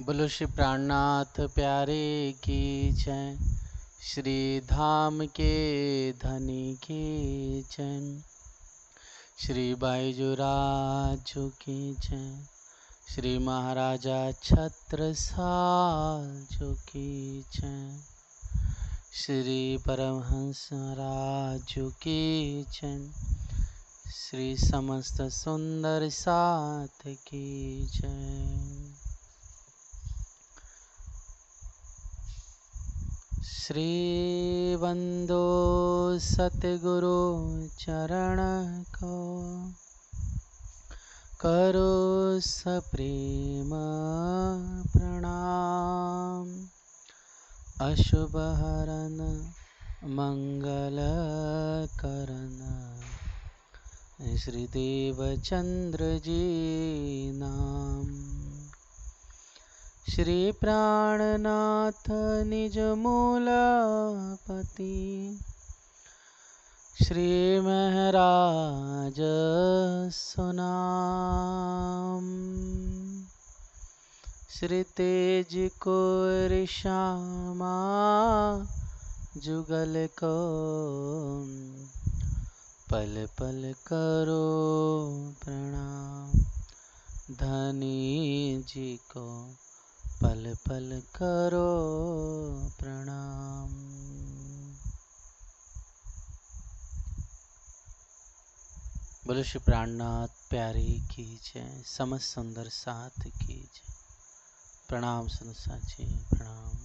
बोलो श्री प्राणनाथ प्यारे की जय। श्री धाम के धनी की जय। श्री बाईजुराज की जय। श्री महाराजा छत्रसाल जो की जय। श्री परमहंस महाराज की जय। श्री समस्त सुंदर साथ की जय। श्री वंदो सतगुरु चरण को, करो सप्रेम प्रणाम। अशुभ हरन मंगल करन, श्री देवचंद्र जी नाम। श्री प्राणनाथ निज मूलपति, श्री महराज सुनाम। श्री तेज को श्यामा जुगल को, पल पल करो प्रणाम। धनी जी को पल पल करो प्रणाम। बोलो श्री प्राणनाथ प्यारे की जय। समस्त सुंदर साथ की जय। प्रणाम सुनसा जी, प्रणाम।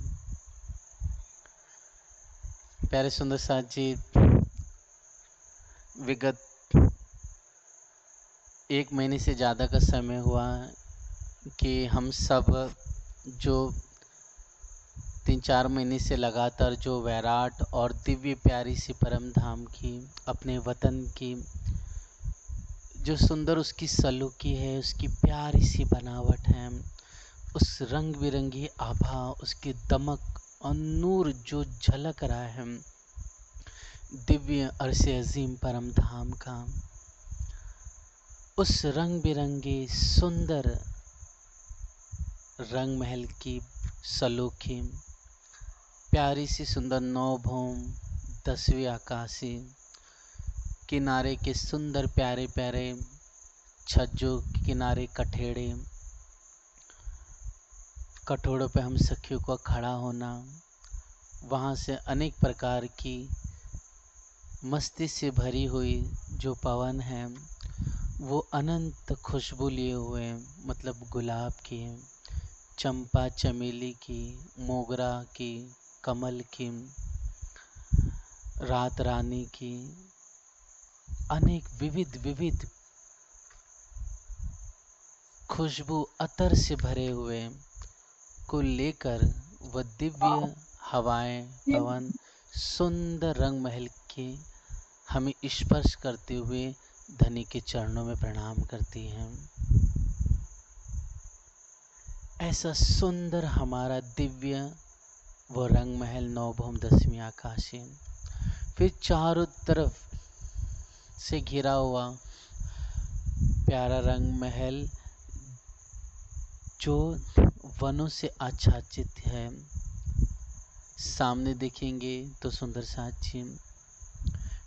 प्यारे सुंदर साथ जी, विगत 1 महीने से ज़्यादा का समय हुआ कि हम सब जो 3-4 महीने से लगातार जो वैराट और दिव्य प्यारी सी परम धाम की, अपने वतन की जो सुंदर उसकी सलूकी है, उसकी प्यारी सी बनावट है, उस रंग बिरंगी आभा, उसकी दमक और नूर जो झलक रहा है दिव्य अरसे अजीम परम धाम का, उस रंग बिरंगी सुंदर रंग महल की सलोखी, प्यारी सी सुंदर नौभौम 10वीं आकाशी, किनारे के सुंदर प्यारे प्यारे छज्जों के किनारे कठेड़े, कठोड़ों पे हम सखियों का खड़ा होना, वहाँ से अनेक प्रकार की मस्ती से भरी हुई जो पवन है वो अनंत खुशबू लिए हुए, मतलब गुलाब की, चंपा चमेली की, मोगरा की, कमल की, रात रानी की, अनेक विविध विविध खुशबू अतर से भरे हुए को लेकर वह दिव्य हवाएं पवन सुंदर रंग महल के हमें स्पर्श करते हुए धनी के चरणों में प्रणाम करती हैं। ऐसा सुंदर हमारा दिव्य वो रंग महल नौभौम 10वीं आकाशी, फिर चारों तरफ से घिरा हुआ प्यारा रंग महल जो वनों से आच्छादित है। सामने देखेंगे तो सुंदर साक्षी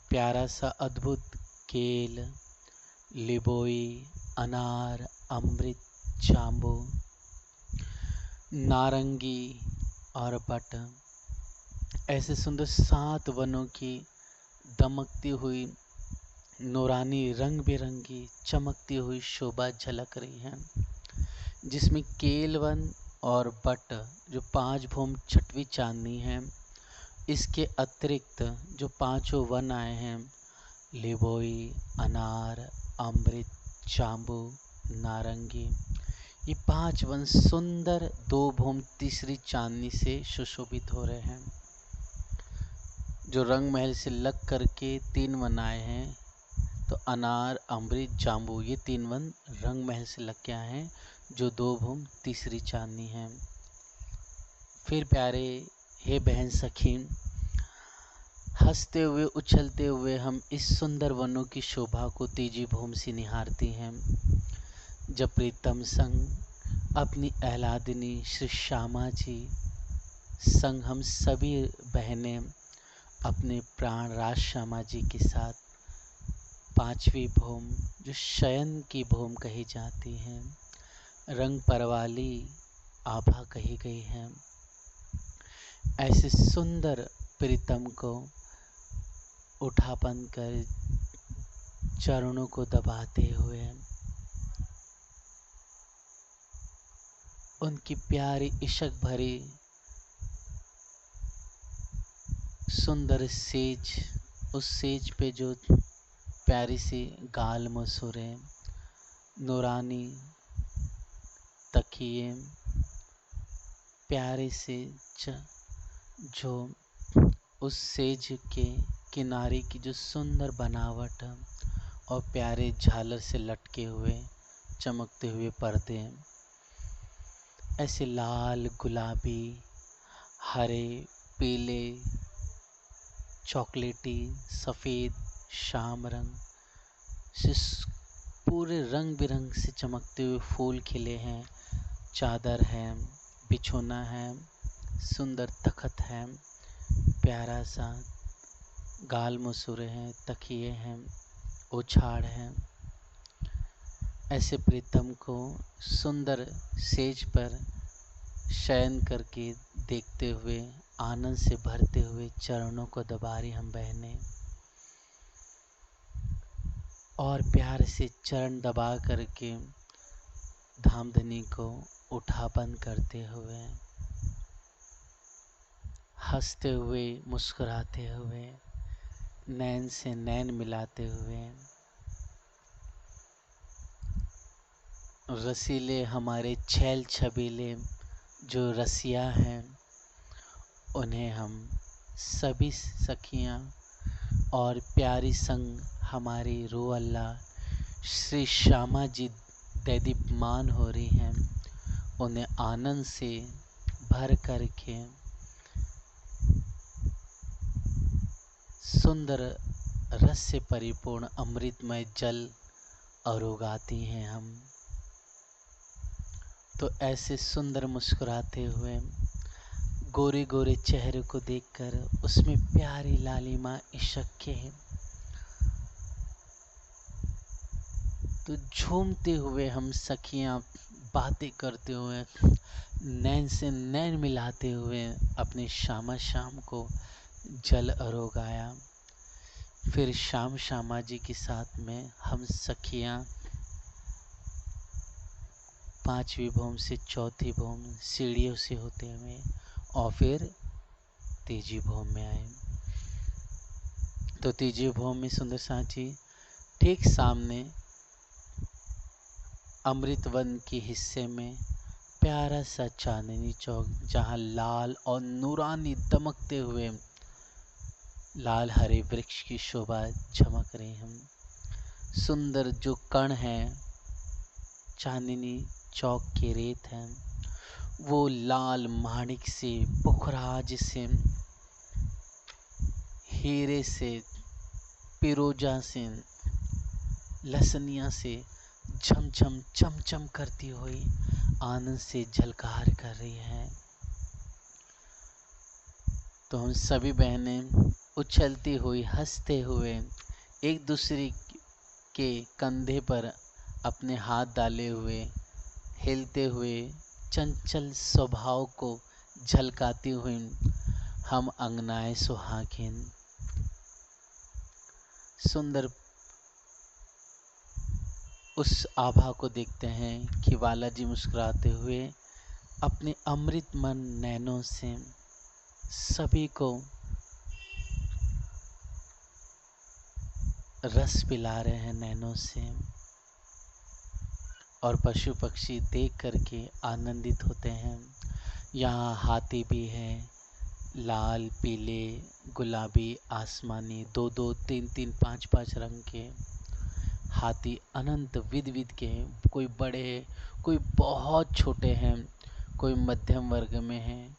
प्यारा सा अद्भुत केल, लिबोई, अनार, अमृत, जाम्बू, नारंगी और बट, ऐसे सुंदर 7 वनों की दमकती हुई नूरानी रंग बिरंगी चमकती हुई शोभा झलक रही है, जिसमें केल वन और बट जो 5 भौम 6वीं चांदनी है, इसके अतिरिक्त जो 5 वन आए हैं, लिबोई, अनार, अमृत, जाम्बू, नारंगी, ये 5 वन सुंदर 2 भौम 3री चांदनी से सुशोभित हो रहे हैं। जो रंग महल से लग करके 3 वन आए हैं, तो अनार, अमृत, जाम्बू, ये 3 वन रंग महल से लग के आए हैं, जो 2 भौम 3री चांदनी है। फिर प्यारे हे बहन सखी, हंसते हुए उछलते हुए हम इस सुंदर वनों की शोभा को तेजी भूम से निहारते हैं। जब प्रीतम संग अपनी आह्लादिनी श्री श्यामा जी संग हम सभी बहनें अपने प्राण राज श्यामा जी के साथ पांचवी भूम, जो शयन की भूम कही जाती है, रंग परवाली आभा कही गई है, ऐसे सुंदर प्रीतम को उठापन कर चरणों को दबाते हुए उनकी प्यारी इशक भरी सुंदर सेज, उस सेज पे जो प्यारी सी गाल मसूरे, नूरानी तकिए, प्यारे से जो उस सेज के किनारे की जो सुंदर बनावट और प्यारे झालर से लटके हुए चमकते हुए पर्दे, ऐसे लाल, गुलाबी, हरे, पीले, चॉकलेटी, सफ़ेद, शाम रंग से पूरे रंग बिरंग से चमकते हुए फूल खिले हैं। चादर है, बिछोना है, सुंदर तखत है, प्यारा सा गाल मसूरे हैं, तकिए हैं, ओछाड़ हैं। ऐसे प्रीतम को सुंदर सेज पर शयन करके देखते हुए, आनंद से भरते हुए चरणों को दबा रही हम बहनें, और प्यार से चरण दबा करके धामधनी को उठापन करते हुए, हंसते हुए, मुस्कुराते हुए, नैन से नैन मिलाते हुए, रसीले हमारे छैल छबीले जो रसिया हैं, उन्हें हम सभी सखियां और प्यारी संग हमारी रूह अल्लाह श्री श्यामा जी दैदीप्यमान हो रही हैं, उन्हें आनंद से भर करके सुंदर रस से परिपूर्ण अमृतमय जल अरोगाती हैं हम। तो ऐसे सुंदर मुस्कुराते हुए गोरे गोरे चेहरे को देखकर उसमें प्यारी लालिमा इशक के, तो झूमते हुए हम सखियां बातें करते हुए, नैन से नैन मिलाते हुए अपने श्यामा श्याम को जल अरोगाया। फिर श्याम श्यामा जी के साथ में हम सखियां पांचवी भूम से चौथी भूम सीढ़ियों से होते हुए और फिर तीजी भूम में आए। तो तीजी भूम में सुंदर सांची ठीक सामने अमृतवन के हिस्से में प्यारा सा चांदनी चौक, जहाँ लाल और नूरानी दमकते हुए लाल हरे वृक्ष की शोभा चमक रही हम। सुंदर जो कण है चांदनी चौक के रेत हैं, वो लाल माणिक से, पुखराज से, हीरे से, पिरोजा से, लसनिया से झमझम चमचम करती हुई आनंद से झलकार कर रही है। तो हम सभी बहनें उछलती हुई, हंसते हुए, एक दूसरे के कंधे पर अपने हाथ डाले हुए, हिलते हुए, चंचल स्वभाव को झलकाती हुई हम अंगनाए सुहागिन सुंदर उस आभा को देखते हैं कि बालाजी मुस्कुराते हुए अपने अमृतमन नैनों से सभी को रस पिला रहे हैं नैनों से, और पशु पक्षी देख करके आनंदित होते हैं। यहाँ हाथी भी हैं, लाल, पीले, गुलाबी, आसमानी, दो दो, तीन तीन, पांच पांच रंग के हाथी अनंत विध विध के हैं। कोई बड़े, कोई बहुत छोटे हैं, कोई मध्यम वर्ग में हैं।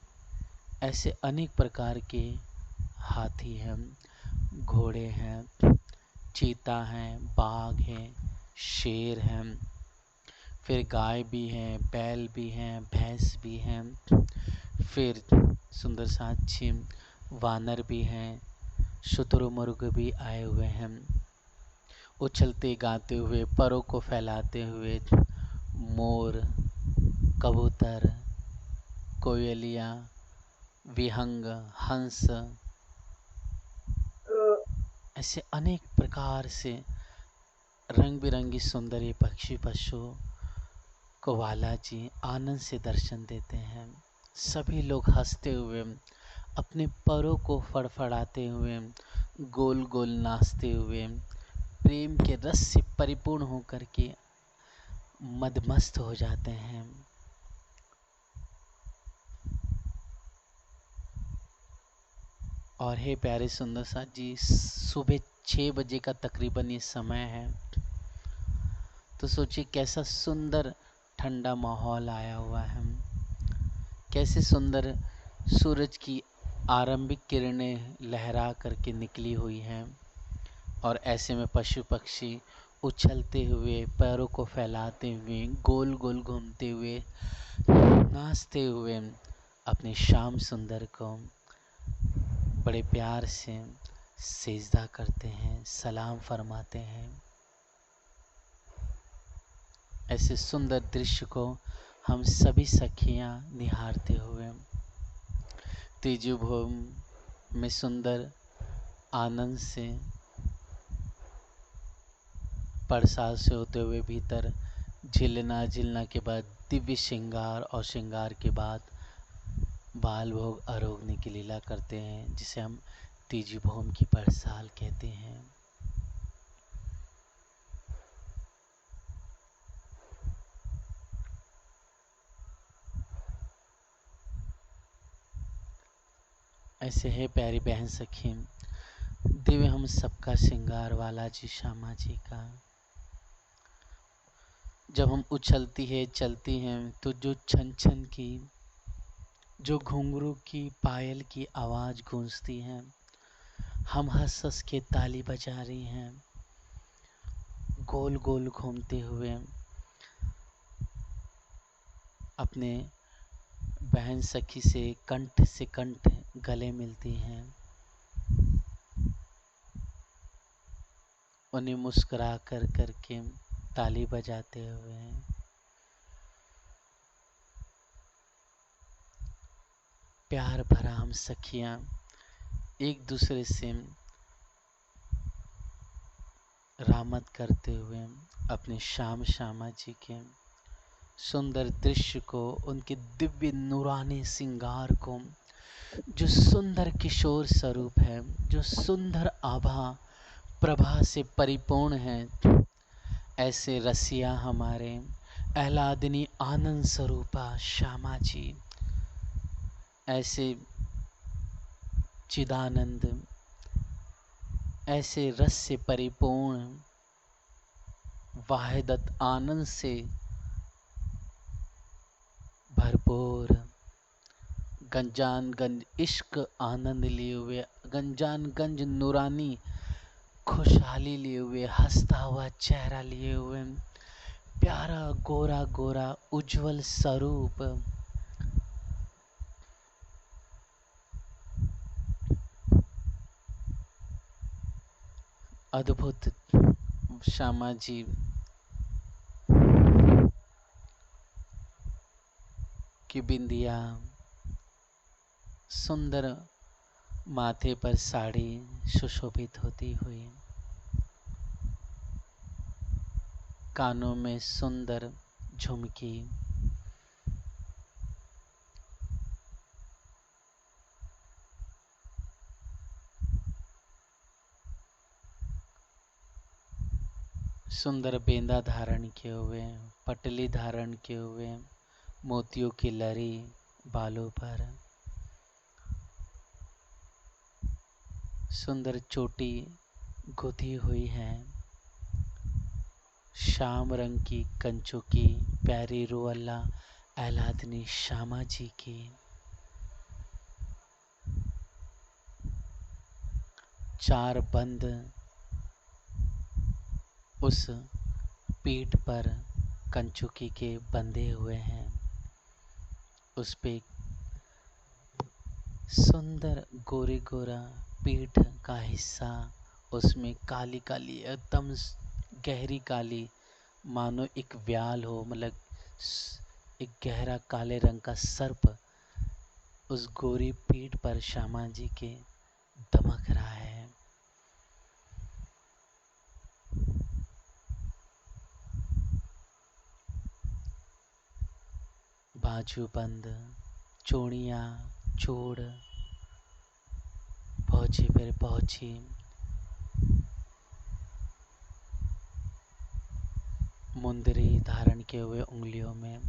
ऐसे अनेक प्रकार के हाथी हैं, घोड़े हैं, चीता हैं, बाघ हैं, शेर हैं, फिर गाय भी हैं, बैल भी हैं, भैंस भी हैं, फिर सुंदर सा अच्छी वानर भी हैं, शुतुरमुर्ग भी आए हुए हैं, उछलते गाते हुए, परों को फैलाते हुए मोर, कबूतर, कोयलियाँ, विहंग, हंस, ऐसे अनेक प्रकार से रंग बिरंगी सुंदर ये पक्षी पशु को वाला जी आनंद से दर्शन देते हैं। सभी लोग हंसते हुए, अपने परों को फड़फड़ाते हुए, गोल गोल नाचते हुए, प्रेम के रस से परिपूर्ण होकर के मदमस्त हो जाते हैं। और हे प्यारे सुंदर सा जी, सुबह 6 बजे का तकरीबन ये समय है। तो सोचिए कैसा सुंदर ठंडा माहौल आया हुआ है, कैसे सुंदर सूरज की आरंभिक किरणें लहरा करके निकली हुई हैं। और ऐसे में पशु पक्षी उछलते हुए, पैरों को फैलाते हुए, गोल गोल घूमते हुए, नाचते हुए अपने श्याम सुंदर को बड़े प्यार से सेजदा करते हैं, सलाम फरमाते हैं। ऐसे सुंदर दृश्य को हम सभी सखियां निहारते हुए तीजु भूम में सुंदर आनंद से प्रसाद से होते हुए भीतर झिलना झिलना के बाद दिव्य श्रृंगार और श्रृंगार के बाद बाल भोग आरोगने की लीला करते हैं, जिसे हम तीजु भूम की परसाल कहते हैं। ऐसे है प्यारी बहन सखी, दिव्य हम सबका श्रृंगार वाला जी श्यामा जी का। जब हम उछलती है चलती हैं तो जो छन छन की, जो घुंघरू की, पायल की आवाज गूंजती है, हम हंस हंस के ताली बजा रही हैं, गोल गोल घूमते हुए अपने बहन सखी से कंठ गले मिलती हैं, उन्हें मुस्कुरा कर करके ताली बजाते हुए प्यार भरा हम सखियां एक दूसरे से रामत करते हुए अपने श्याम श्यामा जी के सुंदर दृश्य को, उनके दिव्य नूरानी श्रृंगार को, जो सुंदर किशोर स्वरूप है, जो सुंदर आभा प्रभा से परिपूर्ण है, ऐसे रसिया हमारे आह्लादिनी आनंद स्वरूपा श्यामा जी, ऐसे चिदानंद, ऐसे रस से परिपूर्ण वाहिदत आनंद से भरपूर गंजान गंज इश्क आनंद लिए हुए, गंजान गंज नूरानी खुशहाली लिए हुए, हंसता हुआ चेहरा लिए हुए, प्यारा गोरा गोरा उज्जवल स्वरूप, अद्भुत श्यामा जी की बिंदिया, सुंदर माथे पर साड़ी सुशोभित होती हुई, कानों में सुंदर झुमकी, सुंदर बेंदा धारण किए हुए, पटली धारण किए हुए, मोतियों की लरी बालों पर, सुंदर चोटी गुथी हुई है, श्याम रंग की कंचों की प्यारी रुअल्ला आह्लादनी श्यामा जी की, चार बंद उस पीठ पर कंचुकी के बंधे हुए हैं। उस पे सुंदर गोरे गोरा पीठ का हिस्सा, उसमें काली काली एकदम गहरी काली, मानो एक व्याल हो, मतलब एक गहरा काले रंग का सर्प उस गोरी पीठ पर श्यामा जी के दमक रहा है। बाजूबंद, चूड़ियाँ, चूड़, पहुँची फिर पहुँची, मुंदरी धारण किए हुए उंगलियों में।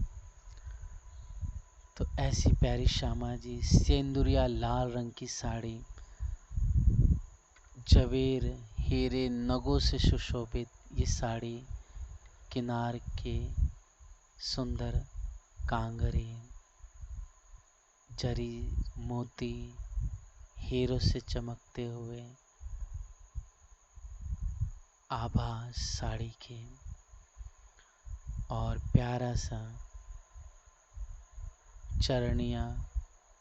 तो ऐसी प्यारी श्यामा जी, सेंदुरिया लाल रंग की साड़ी, जवेर हीरे नगों से सुशोभित ये साड़ी, किनार के सुंदर कांगरे, जरी मोती हीरों से चमकते हुए आभा साड़ी के, और प्यारा सा चरणिया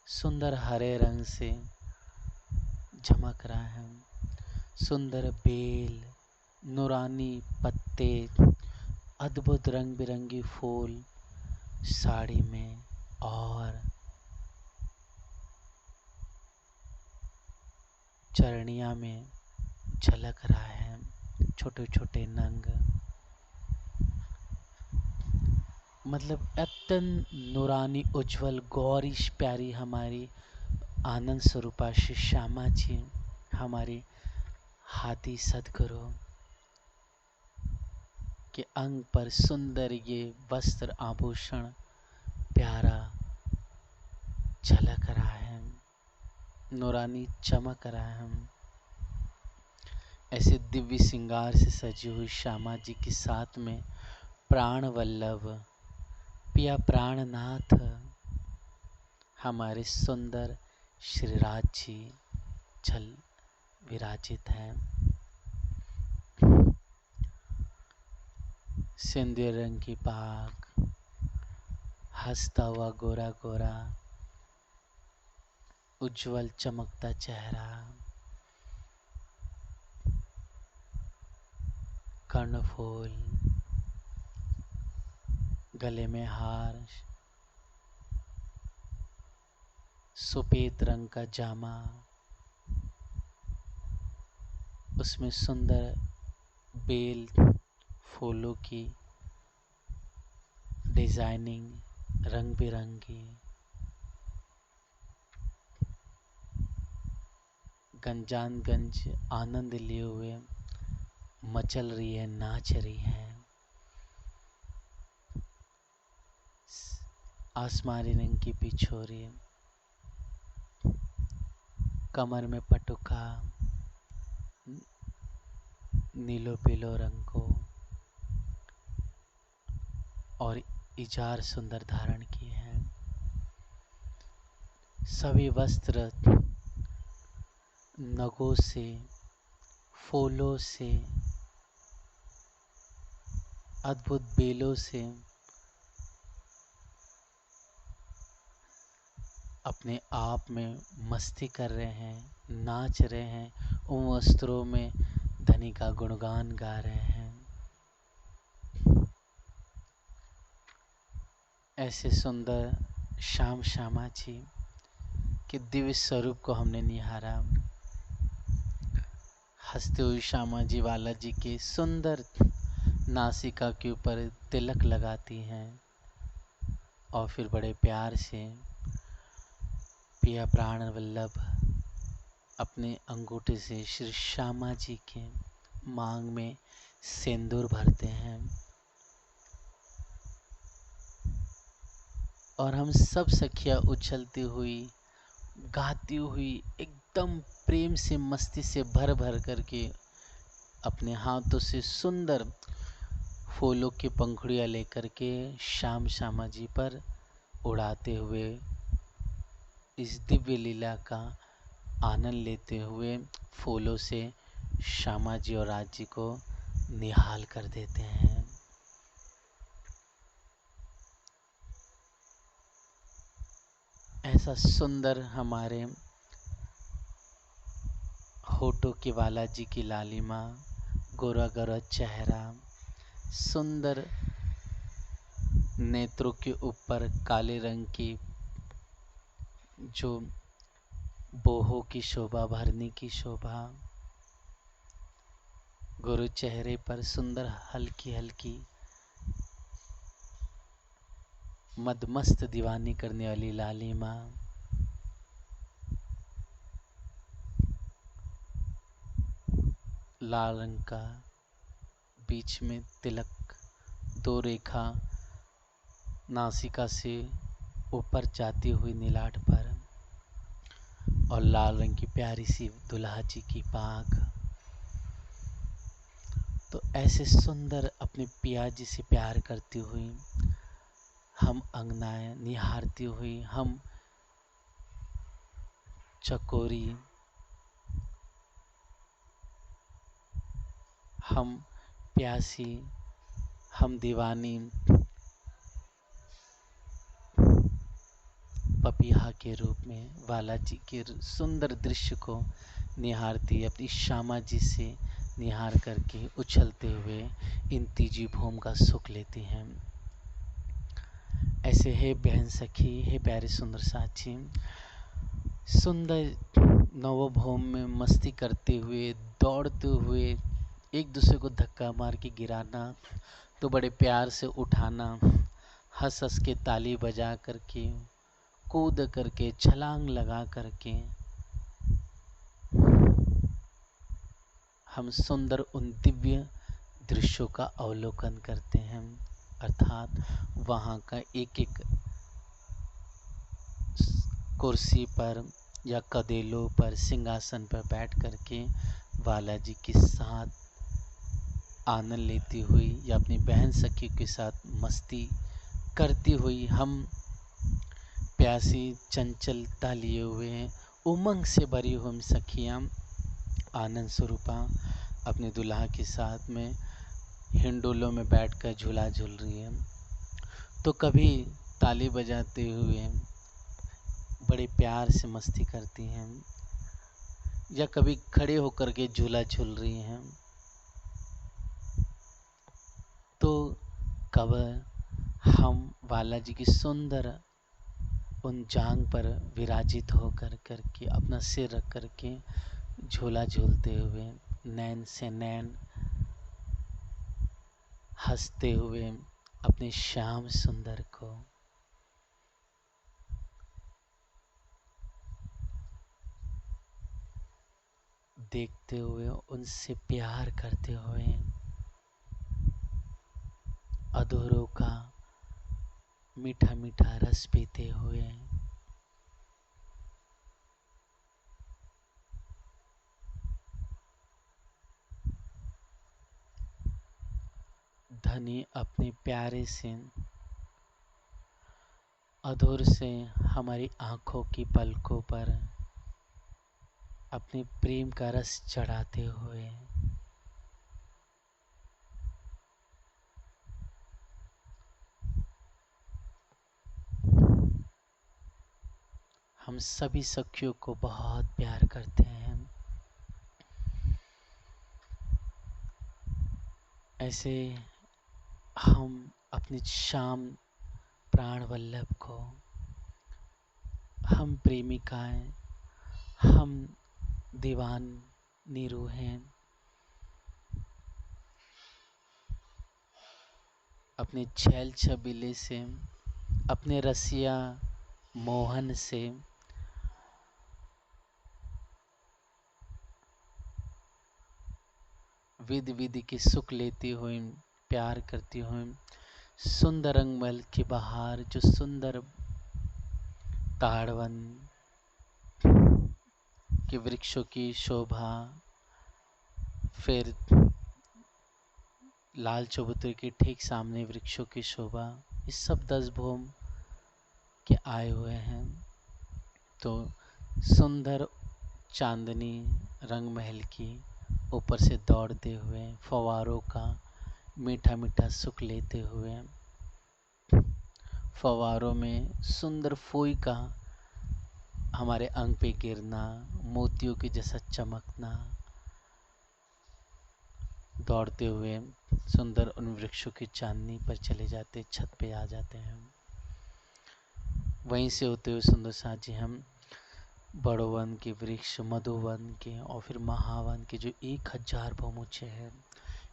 सुंदर हरे रंग से झमक रहा है। सुंदर बेल, नूरानी पत्ते, अद्भुत रंग बिरंगी फूल साड़ी में, और चरणिया में झलक रहा है छोटे छोटे नंग। मतलब अत्यंत नूरानी उज्जवल गौरी प्यारी हमारी आनंद स्वरूपा श्री श्यामा जी, हमारी हाथी सदगुरु के अंग पर सुंदर ये वस्त्र आभूषण प्यारा झलक रहा है, नूरानी चमक रहा है। ऐसे दिव्य श्रृंगार से सजी हुई श्यामा जी के साथ में प्राण वल्लभ पिया प्राणनाथ हमारे सुंदर श्रीराज जी चल विराजित हैं। सिंदूर रंग की पाग, हंसता हुआ गोरा गोरा उज्जवल चमकता चेहरा, कर्णफूल, गले में हार, सफेद रंग का जामा, उसमें सुंदर बेल फूलों की डिजाइनिंग रंग बिरंगी, गंजानगंज आनंद लिए हुए मचल रही है, नाच रही है। आसमानी रंग की पिछोरी, कमर में पटुका नीलो पीलो रंग को, और इजार सुंदर धारण किए हैं। सभी वस्त्र नगों से, फूलों से, अद्भुत बेलों से अपने आप में मस्ती कर रहे हैं, नाच रहे हैं, उन वस्त्रों में धनी का गुणगान गा रहे हैं। ऐसे सुंदर श्याम श्यामा जी के दिव्य स्वरूप को हमने निहारा। हंसते हुए श्यामा जी वाला जी के सुंदर नासिका के ऊपर तिलक लगाती हैं, और फिर बड़े प्यार से पिया प्राण वल्लभ अपने अंगूठे से श्री श्यामा जी के मांग में सिंदूर भरते हैं, और हम सब सखियां उछलती हुई, गाती हुई, एकदम प्रेम से मस्ती से भर भर करके अपने हाथों से सुंदर फूलों की पंखुड़ियाँ लेकर के श्याम श्यामा जी पर उड़ाते हुए इस दिव्य लीला का आनंद लेते हुए फूलों से श्यामा जी और राज जी को निहाल कर देते हैं। ऐसा सुंदर हमारे होठों की बालाजी की लालिमा, गोरा गोरा चेहरा, सुंदर नेत्रों के ऊपर काले रंग की जो बोहों की शोभा, भरनी की शोभा, गोरे चेहरे पर सुंदर हल्की हल्की मदमस्त दीवानी करने वाली लालिमा, लाल रंग का बीच में तिलक, 2 रेखा नासिका से ऊपर जाती हुई नीलाट पर, और लाल रंग की प्यारी सी दुल्हा जी की पाग। तो ऐसे सुंदर अपने पिया जी से प्यार करती हुई, हम अंगनाएं निहारती हुई, हम चकोरी, हम प्यासी, हम दीवानी पपीहा के रूप में बालाजी के सुंदर दृश्य को निहारती, अपनी श्यामा जी से निहार करके उछलते हुए इन तीजी भूम का सुख लेती हैं। ऐसे है बहन सखी, है प्यारे सुंदर साथी, सुंदर नवभौम में मस्ती करते हुए, दौड़ते हुए, एक दूसरे को धक्का मार के गिराना, तो बड़े प्यार से उठाना, हंस हंस के ताली बजा करके, कूद करके, छलांग लगा करके हम सुंदर उन दिव्य दृश्यों का अवलोकन करते हैं। अर्थात वहाँ का एक एक कुर्सी पर या कदेलों पर, सिंहासन पर बैठ करके बालाजी के साथ आनंद लेती हुई या अपनी बहन सखी के साथ मस्ती करती हुई, हम प्यासी चंचलता लिए हुए, उमंग से भरी हुई सखियाँ आनंद स्वरूपा अपने दुल्हा के साथ में हिंडोलों में बैठकर झूला झूल रही है। तो कभी ताली बजाते हुए बड़े प्यार से मस्ती करती हैं, या कभी खड़े होकर के झूला झूल रही हैं, तो कब हम बालाजी की सुंदर उन जांग पर विराजित होकर करके अपना सिर रख करके झूला झूलते हुए, नैन से नैन हंसते हुए अपने श्याम सुंदर को देखते हुए, उनसे प्यार करते हुए, अधूरों का मीठा मीठा रस पीते हुए, धनी अपने प्यारे से अधूर से हमारी आंखों की पलकों पर अपने प्रेम का रस चढ़ाते हुए हम सभी सखियों को बहुत प्यार करते हैं। ऐसे हम अपने श्याम प्राण वल्लभ को, हम प्रेमिकाएं, हम दीवानी रूहें अपने छैल छबीले से, अपने रसिया मोहन से विधि विधि के सुख लेती हुई, प्यार करती हुई, सुंदर रंगमहल की बहार, जो सुंदर ताड़वन के वृक्षों की शोभा, फिर लाल चबूतरे के ठीक सामने वृक्षों की शोभा, इस सब 10 भूम के आए हुए हैं। तो सुंदर चांदनी रंग महल की ऊपर से दौड़ते हुए, फव्वारों का मीठा मीठा सुख लेते हुए, फव्वारों में सुंदर फूई का हमारे अंग पे गिरना, मोतियों के जैसा चमकना, दौड़ते हुए सुंदर उन वृक्षों की चांदनी पर चले जाते, छत पे आ जाते हैं। वहीं से होते हुए सुंदर साथ जी हम बड़ोवन के वृक्ष, मधुवन के और फिर महावन के जो 1000 बहुमुचे हैं,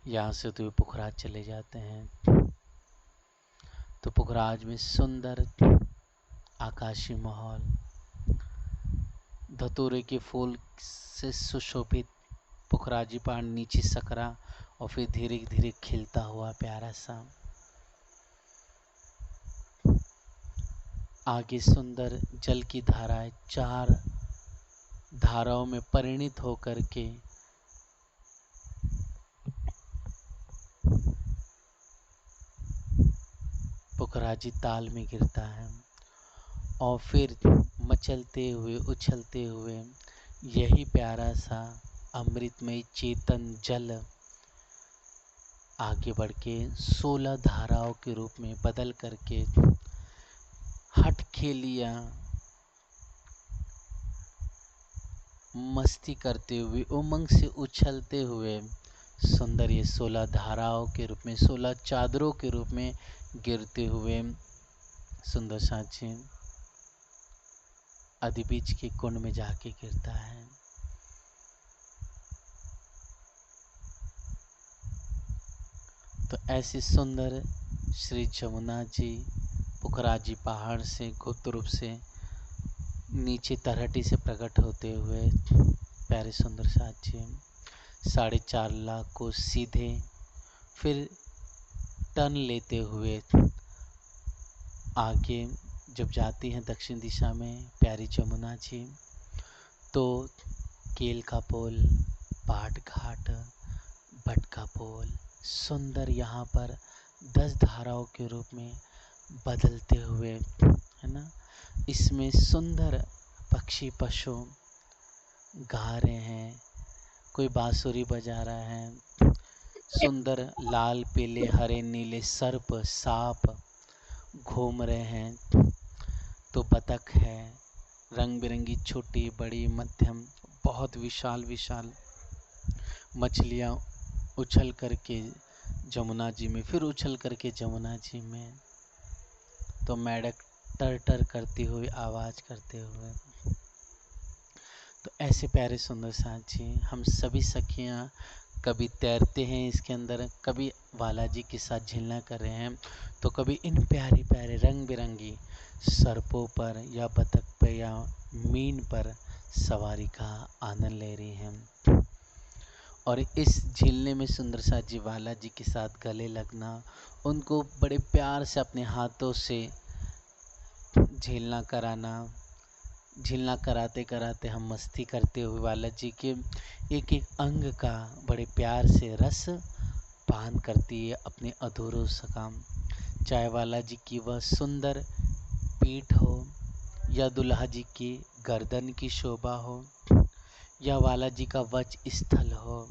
यहाँ से होते हुए पुखराज चले जाते हैं। तो पुखराज में सुंदर आकाशीय माहौल, धतूरे के फूल से सुशोभित पुखराजी पहाड़ नीचे सकरा और फिर धीरे धीरे खिलता हुआ प्यारा सा, आगे सुंदर जल की धाराएं 4 धाराओं में परिणित होकर के पुखराजी ताल में गिरता है और फिर मचलते हुए उछलते हुए यही प्यारा सा अमृतमय चेतन जल आगे बढ़ के 16 धाराओं के रूप में बदल करके हठखेलियां मस्ती करते हुए उमंग से उछलते हुए सुंदर ये 16 धाराओं के रूप में, 16 चादरों के रूप में गिरते हुए सुंदर साची अधिबीज के कुंड में जाके गिरता है। तो ऐसी सुंदर श्री जमुना जी पुखराजी पहाड़ से गुप्त रूप से नीचे तरहटी से प्रकट होते हुए प्यारे सुंदर साची 4.5 लाख को सीधे फिर टर्न लेते हुए आगे जब जाती हैं दक्षिण दिशा में प्यारी जमुना जी, तो केल का पुल, पाट घाट, भट का पुल सुंदर यहाँ पर 10 धाराओं के रूप में बदलते हुए, है ना, इसमें सुंदर पक्षी पशु गा रहे हैं, कोई बांसुरी बजा रहा है, सुंदर लाल पीले हरे नीले सर्प सांप घूम रहे हैं, तो बतख है, रंग बिरंगी छोटी बड़ी मध्यम बहुत विशाल विशाल मछलियाँ उछल करके जमुना जी में, फिर उछल करके जमुना जी में, तो मेढक टर टर करती हुई आवाज़ करते हुए। तो ऐसे प्यारे सुंदर साथी हम सभी सखियाँ कभी तैरते हैं इसके अंदर, कभी बालाजी के साथ झीलना कर रहे हैं, तो कभी इन प्यारे प्यारे रंग बिरंगी सर्पों पर या बतख पर या मीन पर सवारी का आनंद ले रही हैं। और इस झीलने में सुंदर साथ जी बालाजी के साथ गले लगना, उनको बड़े प्यार से अपने हाथों से झीलना कराना, झीलना कराते कराते हम मस्ती करते हुए बालाजी के एक एक अंग का बड़े प्यार से रस पान करती है अपने अधूरों सा काम, चाहे बालाजी की वह सुंदर पीठ हो या दुल्हा जी की गर्दन की शोभा हो या बालाजी का वक्ष स्थल हो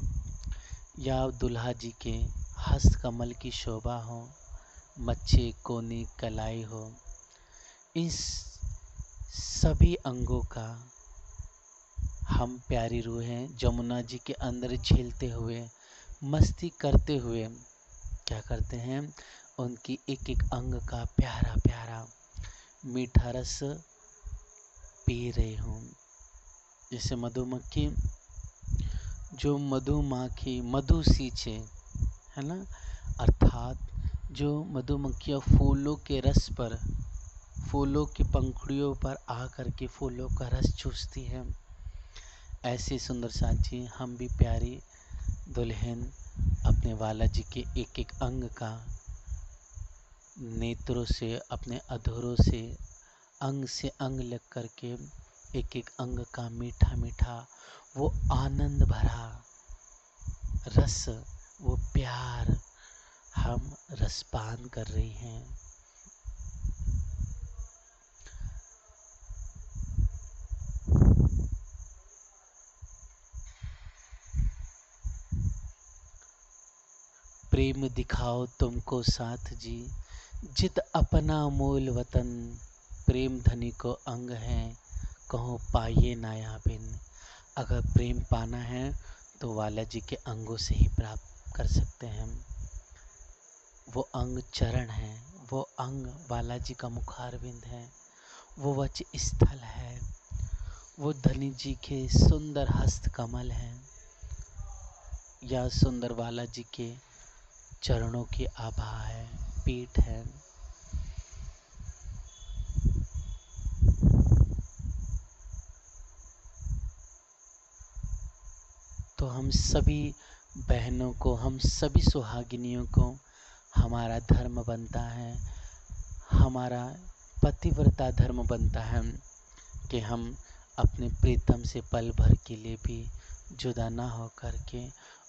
या दुल्हा जी के हस्त कमल की शोभा हो, मच्छे कोनी कलाई हो, इस सभी अंगों का हम प्यारी रूहें जमुना जी के अंदर झेलते हुए मस्ती करते हुए क्या करते हैं, उनकी एक एक अंग का प्यारा प्यारा मीठा रस पी रहे हूँ। जैसे मधुमक्खी जो मधुमाखी मधु सींचे, है ना, अर्थात जो मधुमक्खियाँ फूलों के रस पर, फूलों की पंखुड़ियों पर आकर के फूलों का रस चूसती हैं, ऐसी सुंदर साथी हम भी प्यारी दुल्हन अपने बालाजी के एक एक अंग का नेत्रों से, अपने अधरों से, अंग से अंग लग करके एक एक अंग का मीठा मीठा वो आनंद भरा रस, वो प्यार हम रसपान कर रही हैं। प्रेम दिखाओ तुमको साथ जी, जित अपना मूल वतन, प्रेम धनी को अंग है कहो पाइए नाया बिन। अगर प्रेम पाना है तो वाला जी के अंगों से ही प्राप्त कर सकते हैं। वो अंग चरण है, वो अंग वाला जी का मुखारविंद है, वो वच स्थल है, वो धनी जी के सुंदर हस्त कमल हैं, या सुंदर वाला जी के चरणों की आभा है, पीठ है। तो हम सभी बहनों को, हम सभी सुहागिनियों को हमारा धर्म बनता है, हमारा पतिव्रता धर्म बनता है कि हम अपने प्रीतम से पल भर के लिए भी जुदा ना हो करके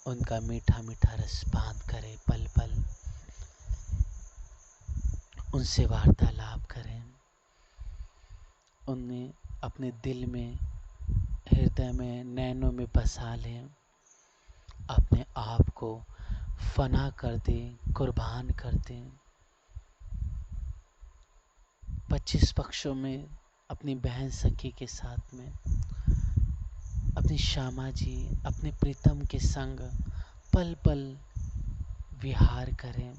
उनका मीठा मीठा रसपान करें, पल पल उनसे वार्तालाप करें, उन्हें अपने दिल में, हृदय में, नैनों में बसा लें, अपने आप को फना कर दें, कुर्बान कर दें। 25 पक्षों में अपनी बहन सखी के साथ में, अपनी श्यामा जी, अपने प्रीतम के संग पल पल विहार करें,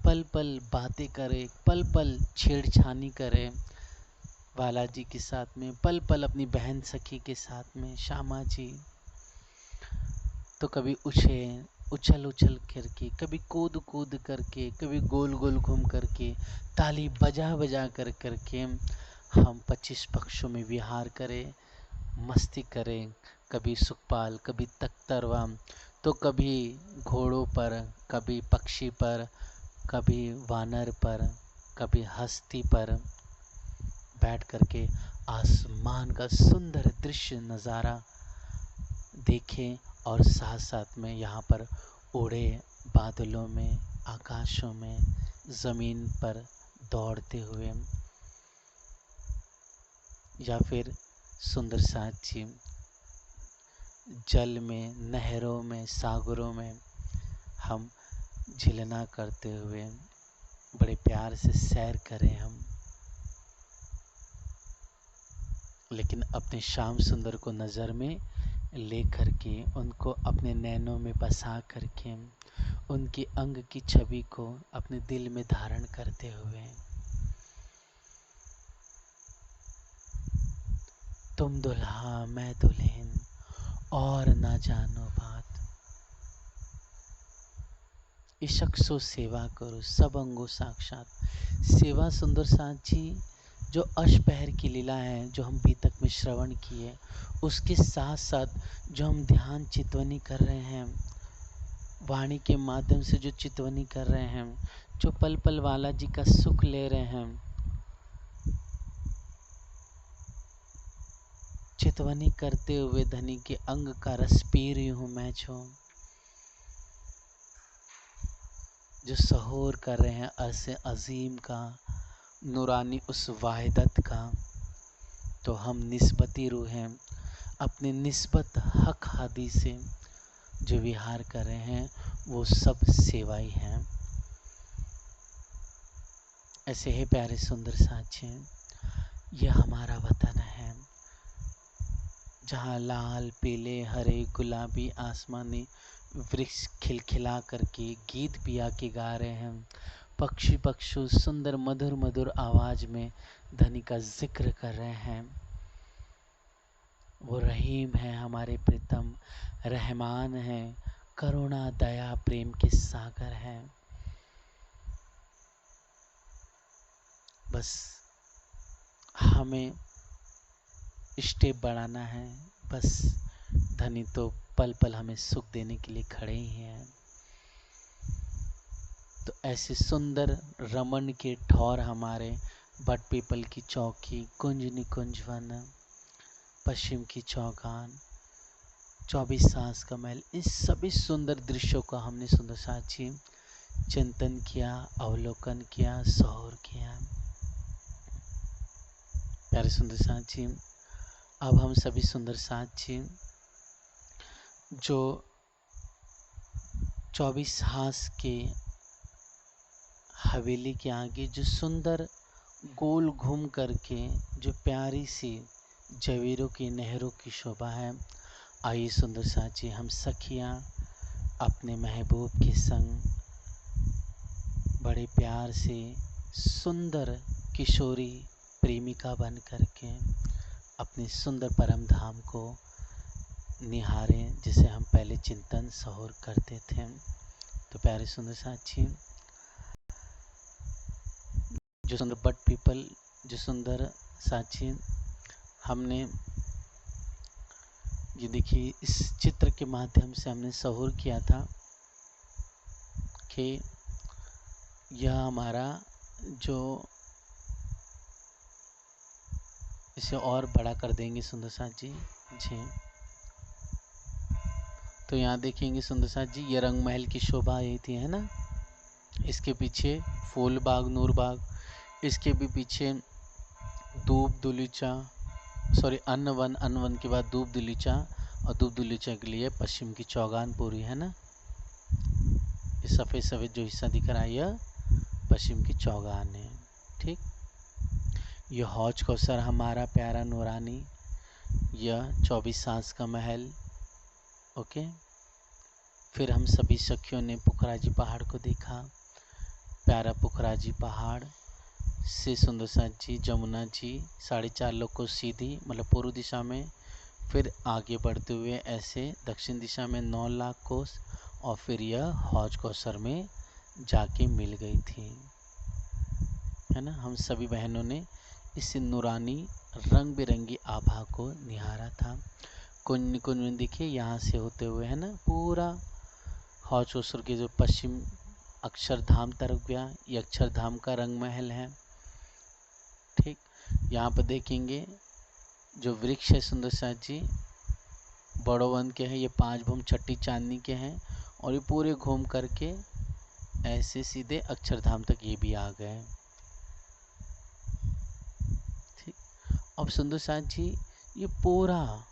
पल पल बातें करें, पल पल छेड़छानी करें वाला जी के साथ में, पल पल अपनी बहन सखी के साथ में, श्यामा जी। तो कभी उछल उछल करके, कभी कूद कूद करके, कभी गोल गोल घूम करके, ताली बजा बजा कर करके हम 25 पक्षों में विहार करें, मस्ती करें। कभी सुखपाल, कभी तख्तरवा, तो कभी घोड़ों पर, कभी पक्षी पर, कभी वानर पर, कभी हस्ती पर बैठ करके आसमान का सुंदर दृश्य नज़ारा देखें और साथ साथ में यहाँ पर उड़े बादलों में, आकाशों में, ज़मीन पर दौड़ते हुए, या फिर सुंदर साथी जल में, नहरों में, सागरों में हम झिलना करते हुए बड़े प्यार से सैर करें हम। लेकिन अपने श्याम सुंदर को नज़र में ले करके, उनको अपने नैनों में बसा करके, उनकी अंग की छवि को अपने दिल में धारण करते हुए, तुम दुल्हा मैं दुल्हन और ना जानो बात, इशक सो सेवा करो सब अंगो साक्षात। सेवा सुंदर साथ जी, जो अष्टपहर की लीला है, जो हम अभी तक में श्रवण किए, उसके साथ साथ जो हम ध्यान चितवनी कर रहे हैं, वाणी के माध्यम से जो चितवनी कर रहे हैं, जो पल पल वाला जी का सुख ले रहे हैं, चितवनी करते हुए धनी के अंग का रस पी रही हूँ मैं, जो सहूर कर रहे हैं अरसे अजीम का, नूरानी उस वाहिदत का। तो हम निस्बती रूह हैं, अपने निस्बत हक हादी से जो विहार कर रहे हैं वो सब सेवाई हैं। ऐसे ही प्यारे सुंदर साथी, यह हमारा वतन है जहाँ लाल पीले हरे गुलाबी आसमानी वृक्ष खिलखिला करके गीत पिया के गा रहे हैं, पक्षी पक्षु सुंदर मधुर मधुर आवाज में धनी का जिक्र कर रहे हैं। वो रहीम है हमारे प्रीतम, रहमान है, करुणा दया प्रेम के सागर हैं। बस हमें स्टेप बढ़ाना है, बस धनी तो पल पल हमें सुख देने के लिए खड़े ही हैं। तो ऐसे सुंदर रमन के ठौर हमारे बट पीपल की चौकी, कुंज निकुंज वन, पश्चिम की चौगान, 24 सांस का महल, इस सभी सुंदर दृश्यों का हमने सुंदर साथी चिंतन किया, अवलोकन किया, सौर किया। प्यारे सुंदर साथी, अब हम सभी सुंदर साथी जो 24 हास के हवेली के आगे जो सुंदर गोल घूम करके जो प्यारी सी जवेरों की नहरों की शोभा है। आइए सुंदर साथ जी हम सखियाँ अपने महबूब के संग बड़े प्यार से सुंदर किशोरी प्रेमिका बन करके अपने सुंदर परम धाम को निहारें, जिसे हम पहले चिंतन सहोर करते थे। तो प्यारे सुंदर साथी, जो सुंदर बट पीपल, जो सुंदर साथी हमने ये देखिए इस चित्र के माध्यम से हमने सहोर किया था कि यह हमारा जो इसे और बड़ा कर देंगे सुंदर साथ जी। तो यहाँ देखेंगे सुंदर साथ जी, ये रंग महल की शोभा यही थी, है ना। इसके पीछे फूल बाग, नूर बाग, इसके भी पीछे दूब दुलीचा, सॉरी अन्नवन, अन्नवन के बाद दूब दुलीचा, और दूब दुलीचा के लिए पश्चिम की चौगान पूरी, है ना। ये सफ़ेद सफ़ेद जो हिस्सा दिख रहा है यह पश्चिम की चौगान है। ठीक, यह हौज कौसर हमारा प्यारा नूरानी, यह 24 सांस का महल। ओके, फिर हम सभी सखियों ने पुखराजी पहाड़ को देखा। प्यारा पुखराजी पहाड़ से सुंदर साथ जी जमुना जी 4.5 लोग को सीधी मतलब पूर्व दिशा में, फिर आगे बढ़ते हुए ऐसे दक्षिण दिशा में 9 लाख कोस, और फिर यह हौज कौसर में जाके मिल गई थी, है ना। हम सभी बहनों ने इस नूरानी रंग बिरंगी आभा को निहारा था। कुंज कुंज में देखिए यहाँ से होते हुए, है ना, पूरा हौज कौसर के जो पश्चिम अक्षरधाम तरफ गया। ये अक्षरधाम का रंग महल है। ठीक, यहाँ पर देखेंगे जो वृक्ष है सुंदर साथ जी बड़ो वन के हैं, ये 5 भूम छठी चांदनी के हैं, और ये पूरे घूम करके ऐसे सीधे अक्षरधाम तक ये भी आ गए। ठीक, अब सुंदर साथ जी ये पूरा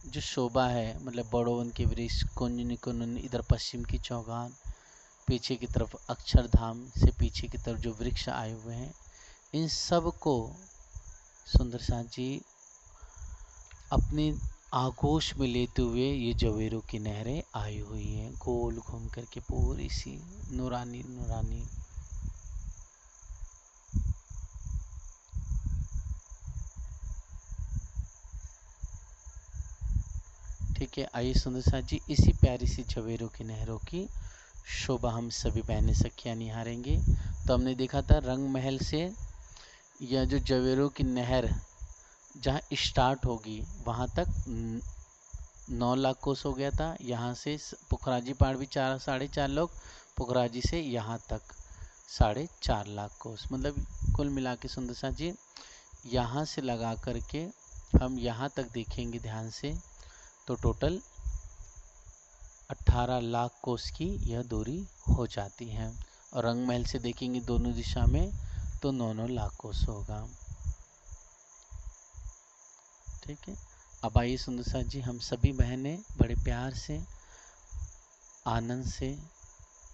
जो शोभा है, मतलब बड़ो वन के वृक्ष, कुंज निकुंज, इधर पश्चिम की चौगान, पीछे की तरफ अक्षरधाम से पीछे की तरफ जो वृक्ष आए हुए हैं, इन सब को सुंदर साथ जी अपनी आगोश में लेते हुए ये जवेरों की नहरें आई हुई हैं, गोल घूम करके पूरी सी नूरानी नूरानी। ठीक है, आइए सुंदर साथ जी इसी प्यारी सी जवेरों की नहरों की शोभा हम सभी बहनें सखियाँ निहारेंगे। तो हमने देखा था रंग महल से यह जो जवेरों की नहर जहाँ स्टार्ट होगी वहाँ तक 9 लाख कोस हो गया था। यहाँ से पुखराजी पहाड़ भी 4.5 लोग, पुखराजी से यहाँ तक 4.5 लाख कोस, मतलब कुल मिला के सुंदर साथ जी यहाँ से लगा करके हम यहाँ तक देखेंगे ध्यान से तो टोटल 18 लाख कोस की यह दूरी हो जाती है। और रंग महल से देखेंगे दोनों दिशा में तो 9 लाख कोस होगा। ठीक है, अब आइए सुंदर साथ जी हम सभी बहनें बड़े प्यार से आनंद से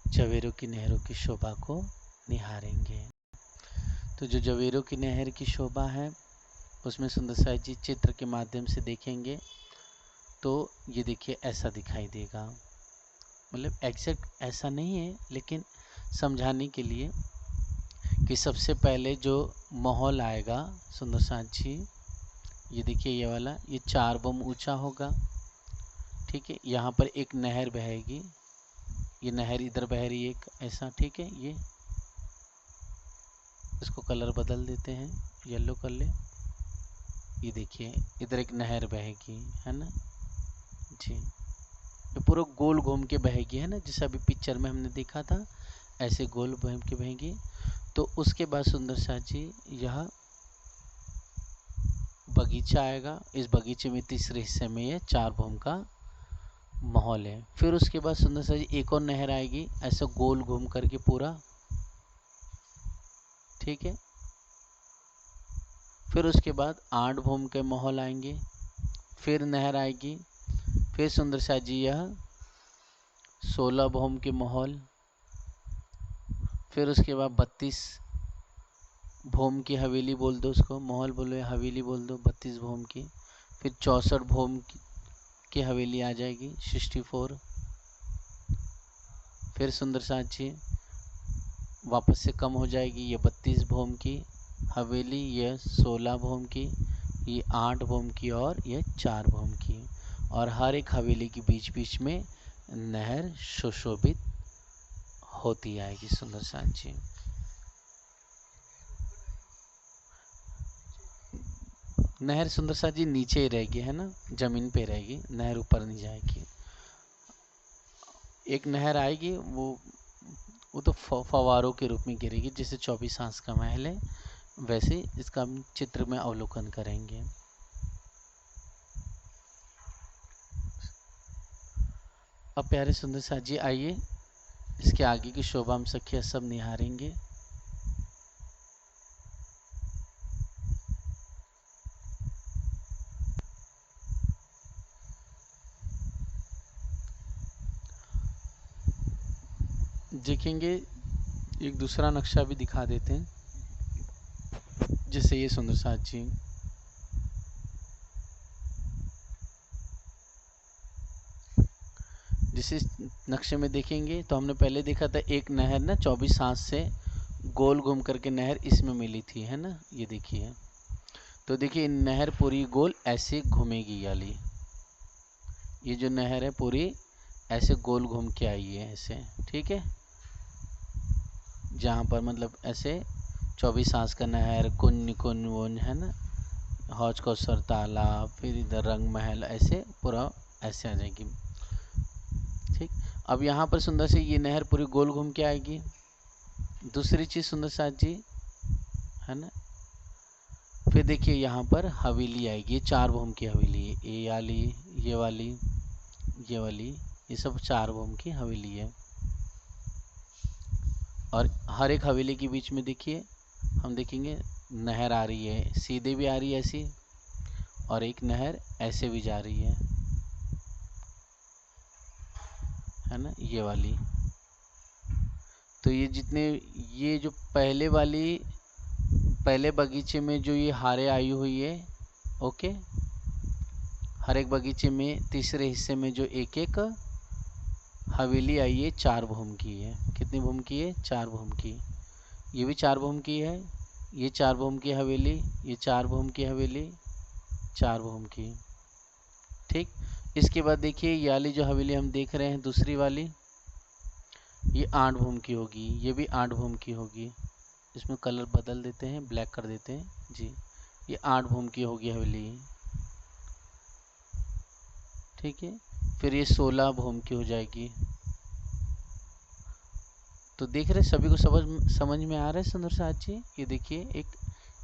जवेरों की नहरों की शोभा को निहारेंगे। तो जो जवेरों की नहर की शोभा है उसमें सुंदर साथ जी चित्र के माध्यम से देखेंगे तो ये देखिए ऐसा दिखाई देगा, मतलब एग्जैक्ट ऐसा नहीं है लेकिन समझाने के लिए कि सबसे पहले जो माहौल आएगा सुंदर साथ जी, ये देखिए ये वाला, ये 4 बम ऊंचा होगा। ठीक है, यहाँ पर एक नहर बहेगी, ये नहर इधर बह रही है एक ऐसा। ठीक है, ये इसको कलर बदल देते हैं, येलो कर ले। ये देखिए इधर एक नहर बहेगी, है ना जी, ये पूरा गोल घूम के बहेगी, है ना, जैसे अभी पिक्चर में हमने देखा था ऐसे गोल घूम के बहेगी। तो उसके बाद सुंदर साथ जी यह बगीचा आएगा, इस बगीचे में तीसरे हिस्से में ये 4 भूम का माहौल है। फिर उसके बाद सुंदर साथ जी एक और नहर आएगी ऐसा गोल घूम करके पूरा। ठीक है, फिर उसके बाद 8 भूम के माहौल आएंगे, फिर नहर आएगी, फिर सुंदर साथ जी यह 16 भूम के माहौल, फिर उसके बाद 32 भोम की हवेली बोल दो, उसको महल बोलो या हवेली बोल दो, 32 भोम की। फिर 64 भोम की हवेली आ जाएगी, 64। फिर सुंदर साथ जी वापस से कम हो जाएगी, ये 32 भोम की हवेली, ये 16 भोम की, ये 8 भोम की और ये 4 भोम की। और हर एक हवेली के बीच बीच में नहर सुशोभित होती आएगी सुंदर साथ जी। नहर सुंदर साथ जी नीचे ही रहेगी, है ना, जमीन पे रहेगी, नहर ऊपर नहीं जाएगी। एक नहर आएगी, वो तो फवारों के रूप में गिरेगी, जैसे 24 हांस का महल है वैसे इसका हम चित्र में अवलोकन करेंगे। अब प्यारे सुंदर साथ जी आइए, इसके आगे की शोभा हम सखिया सब निहारेंगे। देखेंगे एक दूसरा नक्शा भी दिखा देते हैं, जैसे ये सुंदर साथ जी। जिस नक्शे में देखेंगे तो हमने पहले देखा था एक नहर ना 24 हाथ से गोल घूम करके नहर इसमें मिली थी, है ना, ये देखिए। तो देखिए नहर पूरी गोल ऐसे घूमेगी, वाली ये जो नहर है पूरी ऐसे गोल घूम के आई है ऐसे, ठीक है। जहाँ पर मतलब ऐसे 24 हाथ का नहर, कुंज कुंज वुंज, है ना, हौज कौसर तालाब, फिर इधर रंग महल, ऐसे पूरा ऐसे आ जाएगी, ठीक। अब यहाँ पर सुंदर से ये नहर पूरी गोल घूम के आएगी। दूसरी चीज सुंदर साथ जी, है ना, फिर देखिए यहाँ पर हवेली आएगी, ये 4 भूम की हवेली है, ये वाली, ये वाली, ये वाली, ये सब 4 भूम की हवेली है। और हर एक हवेली के बीच में देखिए हम देखेंगे नहर आ रही है, सीधे भी आ रही है ऐसी, और एक नहर ऐसे भी जा रही है ना, ये वाली। तो ये जितने, ये जो पहले बगीचे में जो ये हारे आई हुई है, ओके, हर एक बगीचे में तीसरे हिस्से में जो एक एक हवेली आई है 4 भूम की है। कितनी भूम की है? 4 भूम की। ये भी 4 भूम की है, ये 4 भूम की हवेली, ये 4 भूम की हवेली, 4 भूम की, ठीक। इसके बाद देखिए ये वाली जो हवेली हम देख रहे हैं दूसरी वाली, ये 8 भूम की होगी, ये भी 8 भूम की होगी। इसमें कलर बदल देते हैं, ब्लैक कर देते हैं जी। ये 8 भूम की होगी हवेली, ठीक है। फिर ये 16 भूम की हो जाएगी। तो देख रहे सभी को समझ में आ रहा है सुंदर साथ जी। ये देखिए एक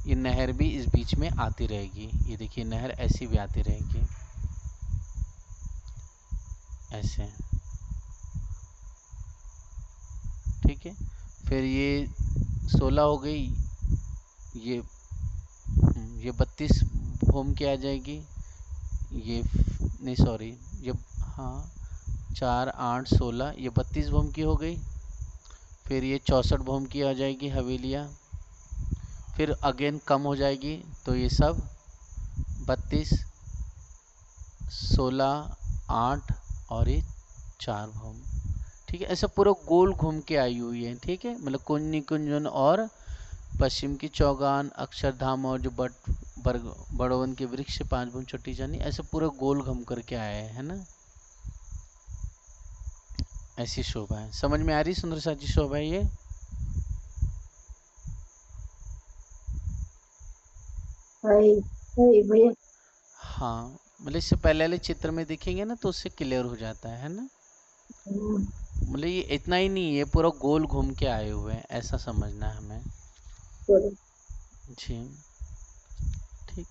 ये नहर भी इस बीच में आती रहेगी, ये देखिए नहर ऐसी भी आती रहेगी ऐसे, ठीक है। फिर ये 16 हो गई, ये ये 32 भूम की आ जाएगी, ये नहीं सॉरी, ये हाँ 4 8 16, ये 32 भूम की हो गई। फिर ये 64 भूम की आ जाएगी हवेलियाँ, फिर अगेन कम हो जाएगी, तो ये सब 32 16 8 और ये 4 भूम, ठीक है। ऐसा पूरा गोल घूम के आई हुई है, ठीक है। मतलब कुंज कुंजन और पश्चिम की चौगान, अक्षरधाम और जो बड़वन के वृक्ष 5 भूम छोटी जानी, ऐसे पूरा गोल घूम करके आया है ना। ऐसी शोभा है, समझ में आ रही सुंदर सा जी शोभा है ये। भैया। हाँ, मतलब इससे पहले वाले चित्र में दिखेंगे ना तो उससे क्लियर हो जाता है ना। मतलब ये इतना ही नहीं है, पूरा गोल घूम के आए हुए हैं, ऐसा समझना है हमें जी, ठीक।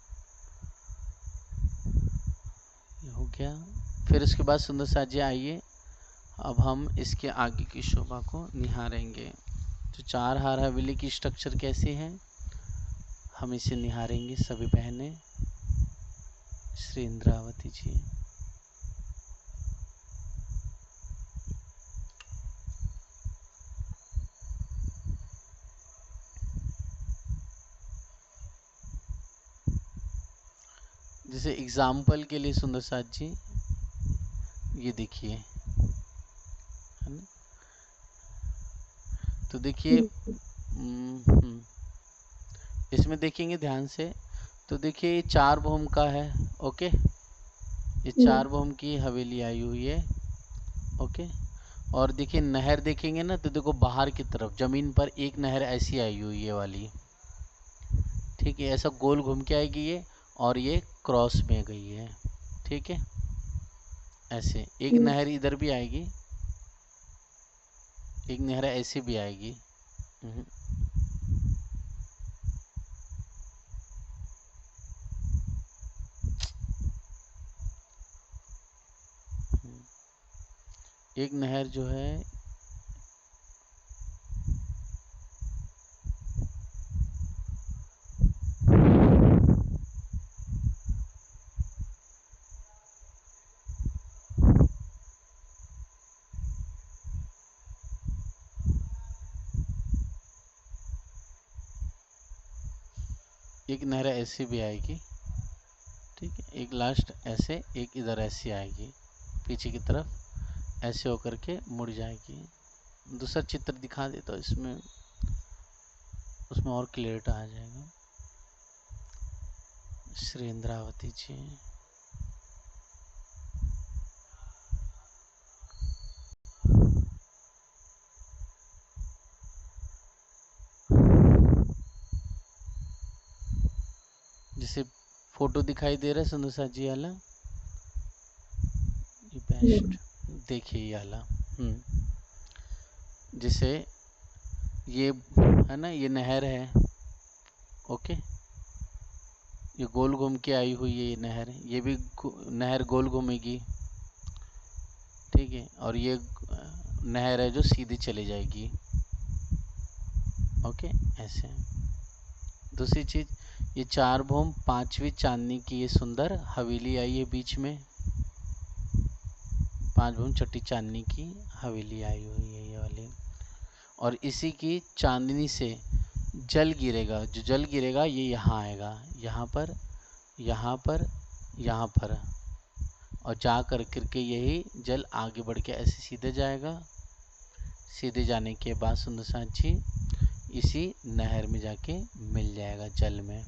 ये हो गया। फिर उसके बाद सुंदर साथ जी आइए, अब हम इसके आगे की शोभा को निहारेंगे। तो 4 हार हवेली की स्ट्रक्चर कैसी है, हम इसे निहारेंगे सभी बहनें। श्री इंद्रावती जी, जैसे एग्जाम्पल के लिए सुंदर साथ जी ये देखिए, है ना। तो देखिए इसमें देखेंगे ध्यान से तो देखिए ये 4 भूम का है। ओके, ये 4 भूम की हवेली आई हुई है। ओके, और देखिए नहर देखेंगे ना तो देखो बाहर की तरफ जमीन पर एक नहर ऐसी आई हुई है वाली, ठीक है। ऐसा गोल घूम के आएगी ये, और ये क्रॉस में गई है, ठीक है। ऐसे एक नहर इधर भी आएगी, एक नहर ऐसे भी आएगी। एक नहर जो है एक नहर ऐसे भी आएगी, ठीक है। एक लास्ट ऐसे, एक इधर ऐसी आएगी पीछे की तरफ, ऐसे होकर के मुड़ जाएगी। दूसरा चित्र दिखा दे तो इसमें उसमें और क्लियरिटी आ जाएगा। श्री इंद्रावती जी, जैसे फोटो दिखाई दे रहा है सुंदर जी वाला, ये बेस्ट देखिए ये वाला। जैसे ये है ना, ये नहर है। ओके, ये गोल घूम के आई हुई है ये नहर, ये भी नहर गोल घूमेगी, ठीक है। और ये नहर है जो सीधी चली जाएगी। ओके, ऐसे। दूसरी चीज, ये 4 भूम 5वीं चांदनी की ये सुंदर हवेली आई है बीच में, 5 भूम 6ठी चांदनी की हवेली आई हुई है ये वाली। और इसी की चांदनी से जल गिरेगा, जो जल गिरेगा ये यहाँ आएगा, यहाँ पर, यहाँ पर, यहाँ पर, और जा कर के यही जल आगे बढ़ के ऐसे सीधे जाएगा। सीधे जाने के बाद सुंदर साथ जी इसी नहर में जाके मिल जाएगा जल में।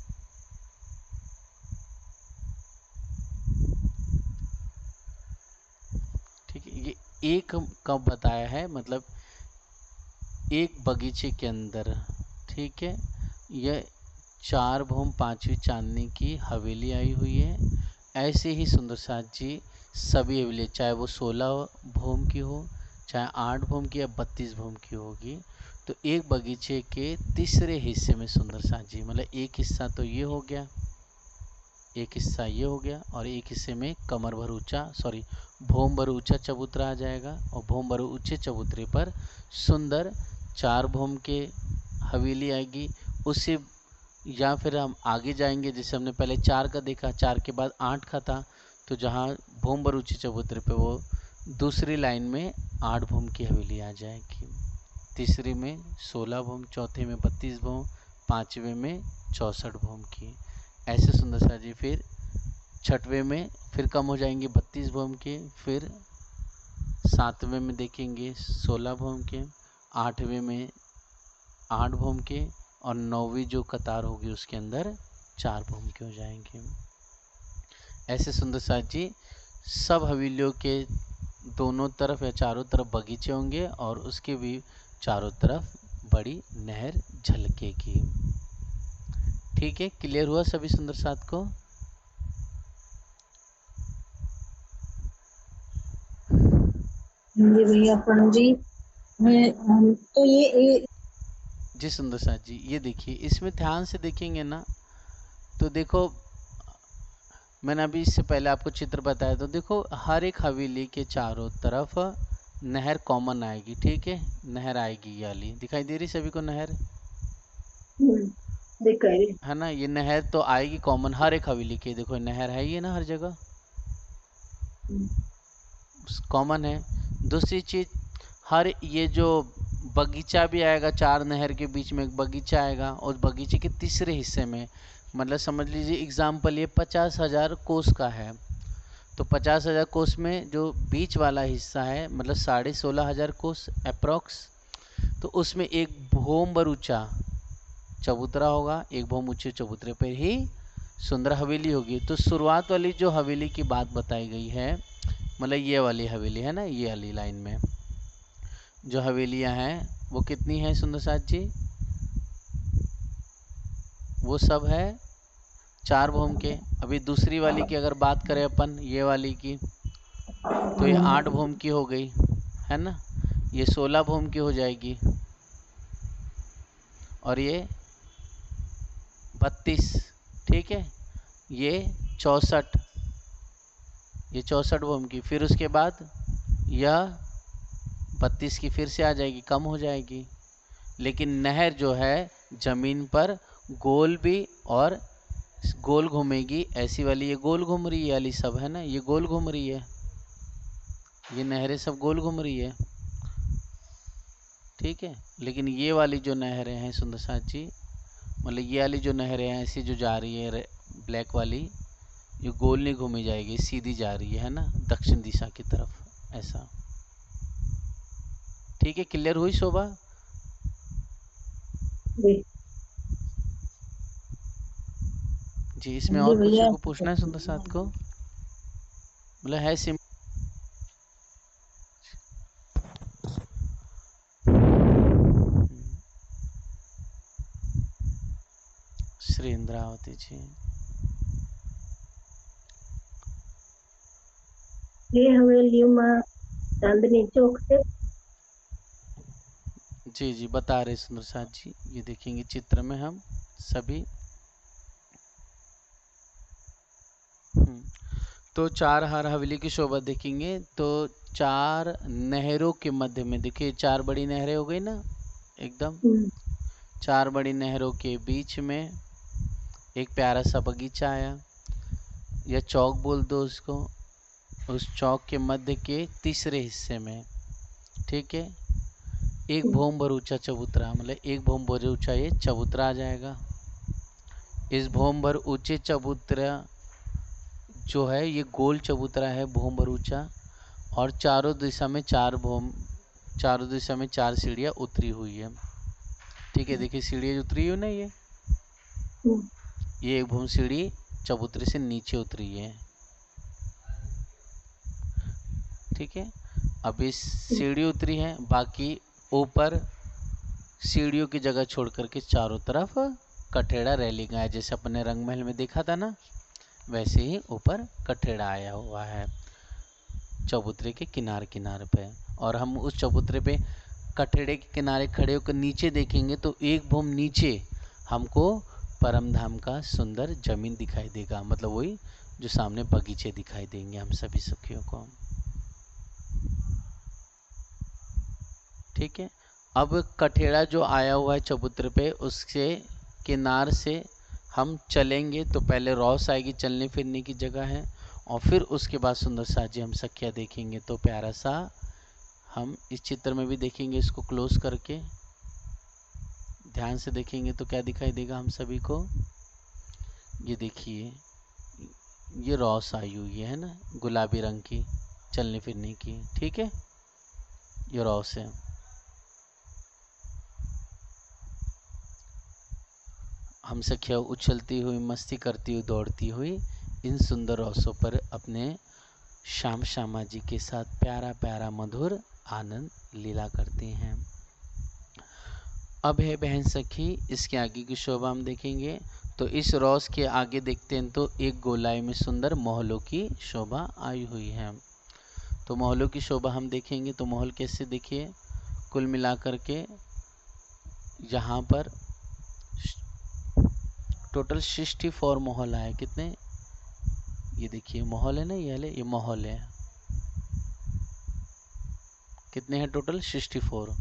ठीक है, ये एक कब बताया है, मतलब एक बगीचे के अंदर, ठीक है। यह 4 भूम 5वीं चांदनी की हवेली आई हुई है। ऐसे ही सुंदर साथ जी सभी हवेली, चाहे वो 16 भूम की हो, चाहे 8 भूम की या 32 भूम की होगी, तो एक बगीचे के तीसरे हिस्से में सुंदर साथ जी, मतलब एक हिस्सा तो ये हो गया, एक हिस्सा ये हो गया, और एक हिस्से में कमर भर ऊंचा, सॉरी भूम भर ऊंचा चबूतरा आ जाएगा, और भूम भर ऊंचे चबूतरे पर सुंदर 4 भूम के हवेली आएगी। उससे या फिर हम आगे जाएंगे, जैसे हमने पहले 4 का देखा, 4 के बाद 8 का था, तो जहाँ भूम भर ऊंचे चबूतरे पे वो दूसरी लाइन में 8 भूम की हवेली आ जाएगी, तीसरी में 16 भूम, चौथे में 32 भूम, 5वें में 64 भूम की। ऐसे सुंदर सा जी फिर 6वें में फिर कम हो जाएंगे 32 भूम के, फिर 7वें में देखेंगे 16 भूम के, 8वें में 8 भूम के, और 9वीं जो कतार होगी उसके अंदर 4 भूम के हो जाएंगे। ऐसे सुंदर साथ जी सब हवेलियों के दोनों तरफ या चारों तरफ बगीचे होंगे, और उसके भी चारों तरफ बड़ी नहर झलकेगी। ठीक है, क्लियर हुआ सभी सुंदर साथ को? जी भैया प्रणाम जी। तो ये जी सुंदर साथ जी, ये देखिए इसमें ध्यान से देखेंगे ना तो देखो, मैंने अभी इससे पहले आपको चित्र बताया, तो देखो हर एक हवेली के चारों तरफ नहर कॉमन आएगी, ठीक है। नहर आएगी, ये वाली दिखाई दे रही सभी को नहर, देख रहे है ना। ये नहर तो आएगी कॉमन हर एक हवेली के, देखो नहर है ये ना हर जगह कॉमन है। दूसरी चीज, हर ये जो बगीचा भी आएगा, 4 नहर के बीच में एक बगीचा आएगा, और बगीचे के तीसरे हिस्से में मतलब समझ लीजिए एग्जाम्पल ये 50,000 कोस का है, तो 50,000 कोस में जो बीच वाला हिस्सा है मतलब 16,500 कोस अप्रॉक्स, तो उसमें एक भोम बर ऊंचा चबूतरा होगा, एक भोम ऊंचे चबूतरे पर ही सुंदर हवेली होगी। तो शुरुआत वाली जो हवेली की बात बताई गई है, मतलब ये वाली हवेली है ना, ये वाली लाइन में जो हवेलियां हैं वो कितनी है सुंदर साथ जी? वो सब है 4 भोम के। अभी दूसरी वाली की अगर बात करें अपन, ये वाली की, तो ये 8 भोम की हो गई है ना, ये 16 भोम की हो जाएगी, और ये 32, ठीक है, ये 64, ये 64 भोम की। फिर उसके बाद यह 32 की फिर से आ जाएगी, कम हो जाएगी। लेकिन नहर जो है जमीन पर गोल भी और गोल घूमेगी, ऐसी वाली ये गोल घूम रही है, वाली सब है ना, ये गोल घूम रही है, ये नहरें सब गोल घूम रही है, ठीक है। लेकिन ये वाली जो नहरें हैं सुंदर साथ जी, मतलब ये वाली जो नहरें हैं ऐसी जो जा रही है ब्लैक वाली, ये गोल नहीं घूमी जाएगी, सीधी जा रही है ना दक्षिण दिशा की तरफ, ऐसा। ठीक है, क्लियर हुई शोभा? जी जी, इसमें जी और कुछ भैया। को पूछना है सुंदर साथ को? मतलब है सिम। श्री इंद्रावती जी। ये हवेलियों में चांदनी चौक से। जी जी बता रहे सुंदर साथ जी, ये देखेंगे चित्र में हम सभी। तो चार हार हवेली की शोभा देखेंगे, तो 4 नहरों के मध्य में देखिए, 4 बड़ी नहरें हो गई ना एकदम, 4 बड़ी नहरों के बीच में एक प्यारा सा बगीचा आया, या चौक बोल दो उसको। उस चौक के मध्य के तीसरे हिस्से में, ठीक है, एक भोम भर ऊंचा चबूतरा, मतलब एक भोम भर ऊंचा ये चबूतरा आ जाएगा। इस भोम भर ऊंचे चबूतरा जो है ये गोल चबूतरा है भोम भर ऊंचा, और चारों दिशा में 4 भोम, चारों दिशा में 4 सीढ़ियाँ उतरी हुई है, ठीक है। देखिए सीढ़ियाँ उतरी हुई ना, ये एक भूम सीढ़ी चबूतरे से नीचे उतरी है, ठीक है। अब इस सीढ़ी उतरी है, बाकी ऊपर सीढ़ियों की जगह छोड़ करके चारों तरफ कठेड़ा रेलिंग है, जैसे अपने रंग महल में देखा था ना, वैसे ही ऊपर कठेड़ा आया हुआ है चबूतरे के किनारे किनारे पे। और हम उस चबूतरे पे कठेड़े के किनारे खड़े होकर नीचे देखेंगे तो एक भूम नीचे हमको परम धाम का सुंदर जमीन दिखाई देगा, मतलब वही जो सामने बगीचे दिखाई देंगे हम सभी सखियों को, ठीक है। अब कठेड़ा जो आया हुआ है चबूतरे पे, उसके किनार से हम चलेंगे तो पहले रॉस आएगी, चलने फिरने की जगह है, और फिर उसके बाद सुंदर साजी हम सखिया देखेंगे। तो प्यारा सा हम इस चित्र में भी देखेंगे, इसको क्लोज करके ध्यान से देखेंगे तो क्या दिखाई देगा हम सभी को? ये देखिए, ये रॉस आई हुई है ना गुलाबी रंग की, चलने फिरने की, ठीक है, ये रॉस है। हम सखिया उछलती हुई, मस्ती करती हुई, दौड़ती हुई इन सुंदर रौसों पर अपने श्याम श्यामा जी के साथ प्यारा प्यारा मधुर आनंद लीला करती हैं। अब है बहन सखी इसके आगे की शोभा हम देखेंगे, तो इस रौस के आगे देखते हैं तो एक गोलाई में सुंदर महलों की शोभा आई हुई है। तो महलों की शोभा हम देखेंगे तो महल कैसे, देखिए कुल मिलाकर के यहाँ पर टोटल 64 महल आए। कितने? ये देखिए महल है ना, ये महल है, कितने हैं टोटल? 64,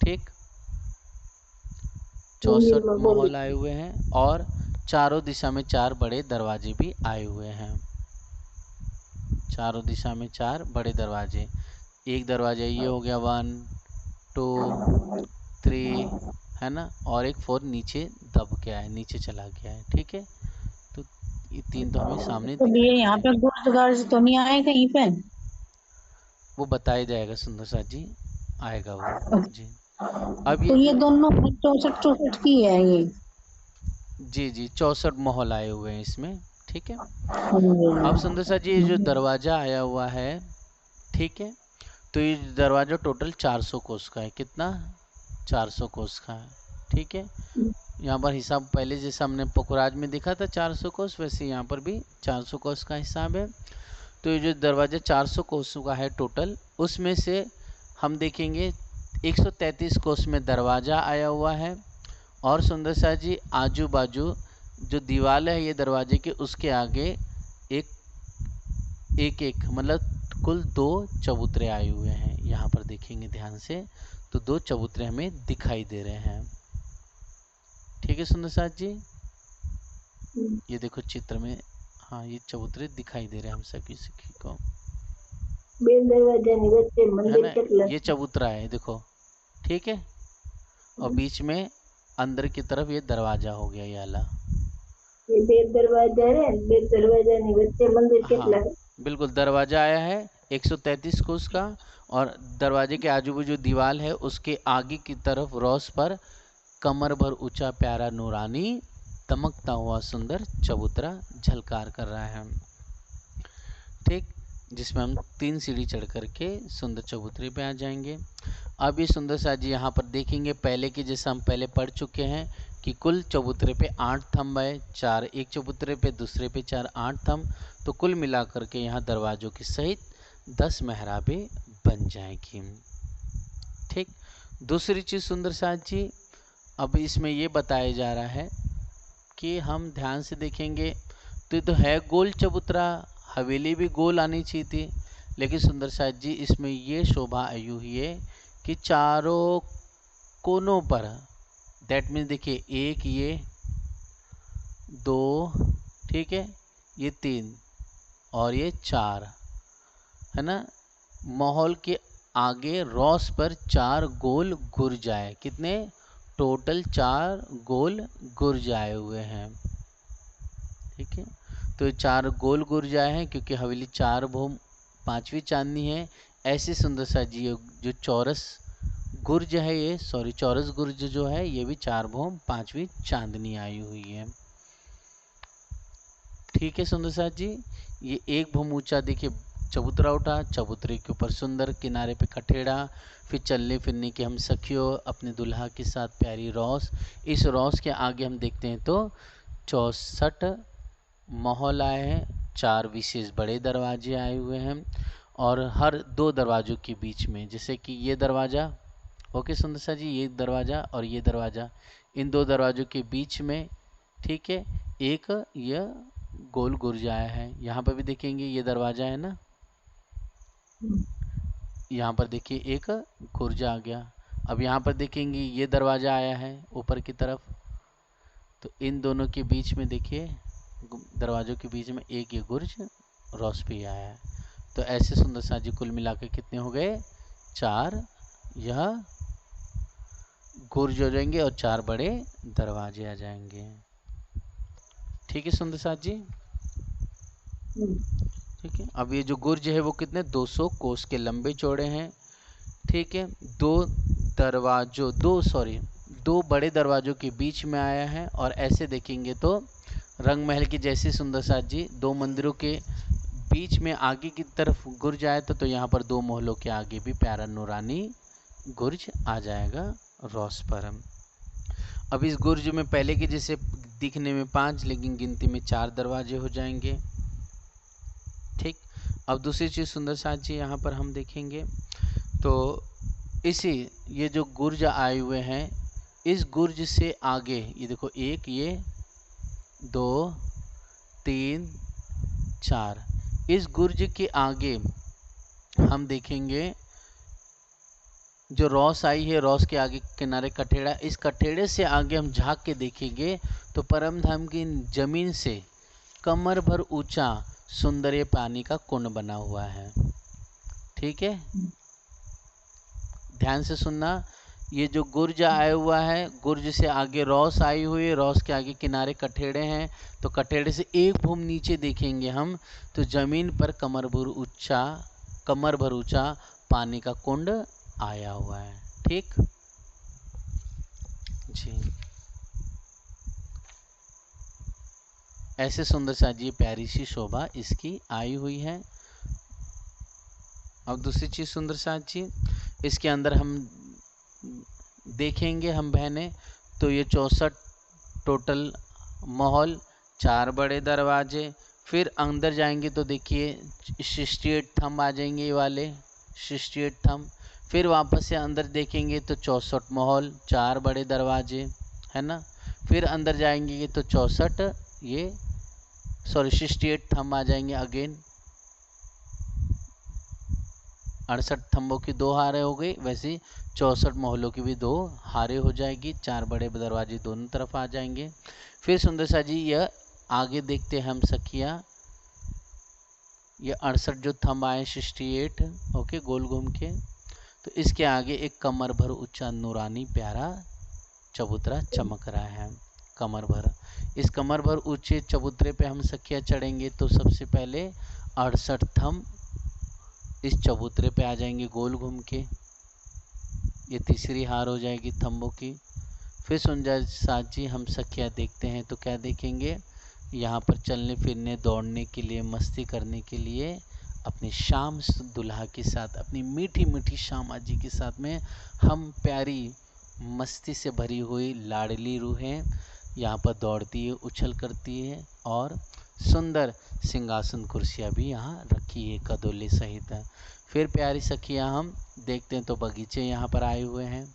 ठीक। 64 महल आए हुए हैं, और चारों दिशा में 4 बड़े दरवाजे भी आए हुए हैं, चारों दिशा में 4 बड़े दरवाजे। एक दरवाजा ये हो गया, 1 2 3 है ना, और एक 4 नीचे दब गया है, नीचे चला गया है, ठीक है। ये 3 तो हमें सामने तो दिखाई ये दे यहाँ रहे पे हैं। गुर्ज गर्ज तो नहीं आए कहीं पे? वो बताया जाएगा सुंदर साथ जी, आएगा वो। जी। अब तो ये ये जो, दोनों 64 की है ये? जी जी 64 मोहल आए हुए हैं इसमें। ठीक है। अब सुंदर साथ जी ये जो हाँ। दरवाजा आया हुआ है, ठीक है, तो ये दरवाजा टोटल 400 कोस का है। कितना? 400 कोस का है। ठीक है। यहाँ पर हिसाब पहले जैसा हमने पोखराज में देखा था 400 कोस, वैसे यहाँ पर भी 400 कोस का हिसाब है। तो ये जो दरवाजा 400 कोस का है टोटल, उसमें से हम देखेंगे 133 कोस में दरवाजा आया हुआ है। और सुंदर सा जी आजू बाजू जो दीवार है ये दरवाजे के, उसके आगे एक एक एक मतलब कुल 2 चबूतरे आए हुए हैं। यहाँ पर देखेंगे ध्यान से तो 2 चबूतरे हमें दिखाई दे रहे हैं। ठीक है सुंदर साथ जी, ये देखो चित्र में, हाँ ये चबूतरे दिखाई दे रहे हैं हम सभी सखी को, बेल दरवाजा ની વચ્ચે है મંદિર ना। કેટલા ये છે? चबूतरा है देखो। ठीक है। और बीच में अंदर की तरफ ये दरवाजा हो गया ये वाला। ये बेल दरवाजा है, बेल दरवाजा ની વચ્ચે મંદિર हाँ કેટલા है? बिल्कुल, दरवाजा आया है 133 कोस का। और दरवाजे के आजू बाजू दीवार है, उसके आगे की तरफ रोस पर कमर भर ऊंचा प्यारा नूरानी दमकता हुआ सुंदर चबूतरा झलकार कर रहा है। ठीक। जिसमें हम 3 सीढ़ी चढ़ करके सुंदर चबूतरे पे आ जाएंगे। अब ये सुंदर सा जी यहाँ पर देखेंगे, पहले की जैसा हम पहले पढ़ चुके हैं कि कुल चबूतरे पे 8 थंब है, 4 एक चबूतरे पे, दूसरे पे 4, 8 थंब। तो कुल मिलाकर के यहाँ दरवाजों की सहित 10 मेहराबे बन जाएगी। ठीक। दूसरी चीज़ सुंदर साथ जी, अब इसमें ये बताया जा रहा है कि हम ध्यान से देखेंगे तो ये तो है गोल चबूतरा, हवेली भी गोल आनी चाहिए थी, लेकिन सुंदर साथ जी इसमें ये शोभा आई हुई है कि चारों कोनों पर, दैट मीन्स देखिए एक ये, 2, ठीक है, ये 3 और ये 4, है ना। माहौल के आगे रॉस पर 4 गोल गुर्ज आए। कितने? टोटल 4 गोल गुर्ज आए हुए हैं। ठीक है। तो ये 4 गोल गुर्ज आए हैं क्योंकि हवेली 4 भूम 5वीं चांदनी है। ऐसी सुंदर सा जी जो चौरस गुर्ज है, ये सॉरी चौरस गुर्ज जो है ये भी 4 भूम 5वीं चांदनी आई हुई है। ठीक है सुंदर साथ जी, ये एक भूम ऊंचा देखिए चबूतरा उठा, चबूतरे के ऊपर सुंदर किनारे पे कठेड़ा, फिर चलने फिरने की हम सखियों अपने दुल्हा के साथ प्यारी रॉस। इस रॉस के आगे हम देखते हैं तो 64 माहौल आए हैं, 4 विशेष बड़े दरवाजे आए हुए हैं। और हर 2 दरवाजों के बीच में, जैसे कि ये दरवाज़ा, ओके सुंदर सा जी, ये दरवाज़ा और ये दरवाज़ा, इन 2 दरवाजों के बीच में, ठीक है, एक यह गोल गुर्ज आया है। यहाँ पर भी देखेंगे ये दरवाज़ा है ना, यहाँ पर देखिए एक गुर्ज आ गया। अब यहाँ पर देखेंगे ये दरवाज़ा आया है ऊपर की तरफ, तो इन दोनों के बीच में देखिए दरवाजों के बीच में एक ये गुर्ज रॉस भी आया है। तो ऐसे सुंदर सा जी कुल मिलाकर कितने हो गए? 4 यह गुर्ज हो जाएंगे और 4 बड़े दरवाजे आ जाएंगे। ठीक है सुंदर साथ जी। ठीक है। अब ये जो गुर्ज है वो कितने 200 कोस के लंबे चौड़े हैं। ठीक है। दो बड़े दरवाजों के बीच में आया है। और ऐसे देखेंगे तो रंग महल की जैसी सुंदर साथ जी 2 मंदिरों के बीच में आगे की तरफ गुर्ज आया तो यहाँ पर 2 महलों के आगे भी प्यारा नूरानी गुर्ज आ जाएगा रॉस पर। अब इस गुर्ज में पहले के जैसे दिखने में 5 लेकिन गिनती में 4 दरवाजे हो जाएंगे। ठीक। अब दूसरी चीज़ सुंदर साथ जी यहाँ पर हम देखेंगे तो इसी ये जो गुर्ज आए हुए हैं, इस गुर्ज से आगे ये देखो एक, ये 2, 3, 4, इस गुर्ज के आगे हम देखेंगे जो रॉस आई है, रॉस के आगे किनारे कठेड़ा, इस कठेड़े से आगे हम झांक के देखेंगे तो परम धाम की जमीन से कमर भर ऊंचा सुंदर ये पानी का कुंड बना हुआ है। ठीक है। ध्यान से सुनना, ये जो गुर्ज आया हुआ है, गुर्ज से आगे रॉस आई हुई है, रॉस के आगे किनारे कठेड़े हैं, तो कठेड़े से एक भूम नीचे देखेंगे हम तो जमीन पर कमर भर ऊंचा पानी का कुंड आया हुआ है। ठीक जी, ऐसे सुंदर सा जी प्यारी सी शोभा इसकी आई हुई है। अब दूसरी चीज सुंदर सा जी, इसके अंदर हम देखेंगे हम बहनें तो ये 64 टोटल महल, 4 बड़े दरवाजे, फिर अंदर जाएंगे तो देखिए 68 थंब आ जाएंगे ये वाले 68 थंब। फिर वापस से अंदर देखेंगे तो 64 महल, 4 बड़े दरवाजे, है ना। फिर अंदर जाएंगे तो 64 ये 68 थंब आ जाएंगे अगेन। 68 थंबों की 2 हारें हो गई, वैसे 64 महलों की भी 2 हारें हो जाएगी, 4 बड़े दरवाजे दोनों तरफ आ जाएंगे। फिर सुंदर सा जी यह आगे देखते हैं हम सखिया, ये 68 जो थंब आए 68 ओके गोल घूम के, तो इसके आगे एक कमर भर ऊंचा नूरानी प्यारा चबूतरा चमक रहा है। कमर भर, इस कमर भर ऊंचे चबूतरे पे हम सखिया चढ़ेंगे तो सबसे पहले 68 थंब इस चबूतरे पे आ जाएंगे गोल घूम के, ये तीसरी हार हो जाएगी थंबों की। फिर सुंदर साथ जी हम सखिया देखते हैं तो क्या देखेंगे, यहाँ पर चलने फिरने दौड़ने के लिए मस्ती करने के लिए अपनी शाम दुल्हा के साथ, अपनी मीठी मीठी श्यामा जी के साथ में हम प्यारी मस्ती से भरी हुई लाडली रूहें यहाँ पर दौड़ती है, उछल करती है, और सुंदर सिंहासन कुर्सियाँ भी यहाँ रखी है कदोले सहित। फिर प्यारी सखियाँ हम देखते हैं तो बगीचे यहाँ पर आए हुए हैं,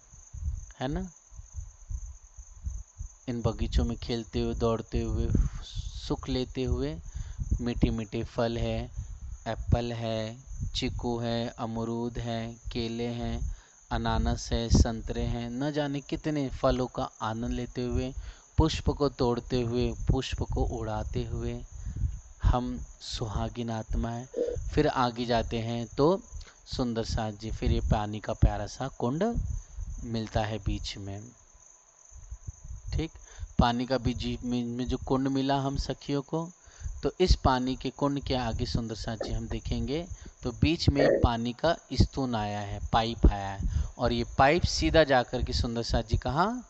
है ना। इन बगीचों में खेलते हुए दौड़ते हुए सुख लेते हुए, मीठे मीठे फल है, एप्पल है, चीकू है, अमरूद है, केले हैं, अनानास है, संतरे हैं, न जाने कितने फलों का आनंद लेते हुए, पुष्प को तोड़ते हुए, पुष्प को उड़ाते हुए हम सुहागिन आत्माएं फिर आगे जाते हैं तो सुंदर सा जी फिर ये पानी का प्यारा सा कुंड मिलता है बीच में। ठीक, पानी का बीच में जो कुंड मिला हम सखियों को, तो इस पानी के कुंड के आगे सुंदर सा जी हम देखेंगे तो बीच में पानी का स्तून आया है, पाइप आया है, और ये पाइप सीधा जाकर के सुंदर सा जी कहाँ,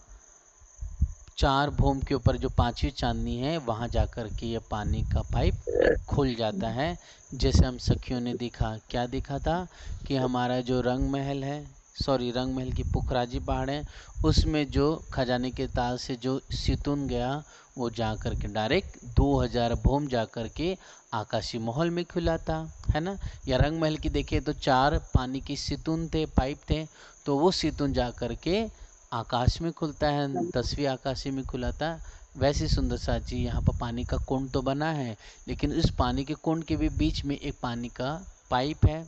4 भूम के ऊपर जो 5वीं चांदनी है वहां जाकर के ये पानी का पाइप खुल जाता है। जैसे हम सखियों ने देखा, क्या देखा था कि हमारा जो रंग महल है, रंग महल की पुखराजी पहाड़ है, उसमें जो खजाने के ताल से जो सितुन गया वो जाकर के डायरेक्ट 2000 भूम जाकर के आकाशी महल में खुला था, है ना। या रंग महल की देखे तो 4 पानी की सितुन थे, पाइप थे, तो वो सितुन जाकर के आकाश में खुलता है, 10वीं आकाशी में खुला था। वैसे सुंदर सा जी यहाँ पर पानी का कुंड तो बना है, लेकिन उस पानी के कुंड के भी बीच में एक पानी का पाइप है,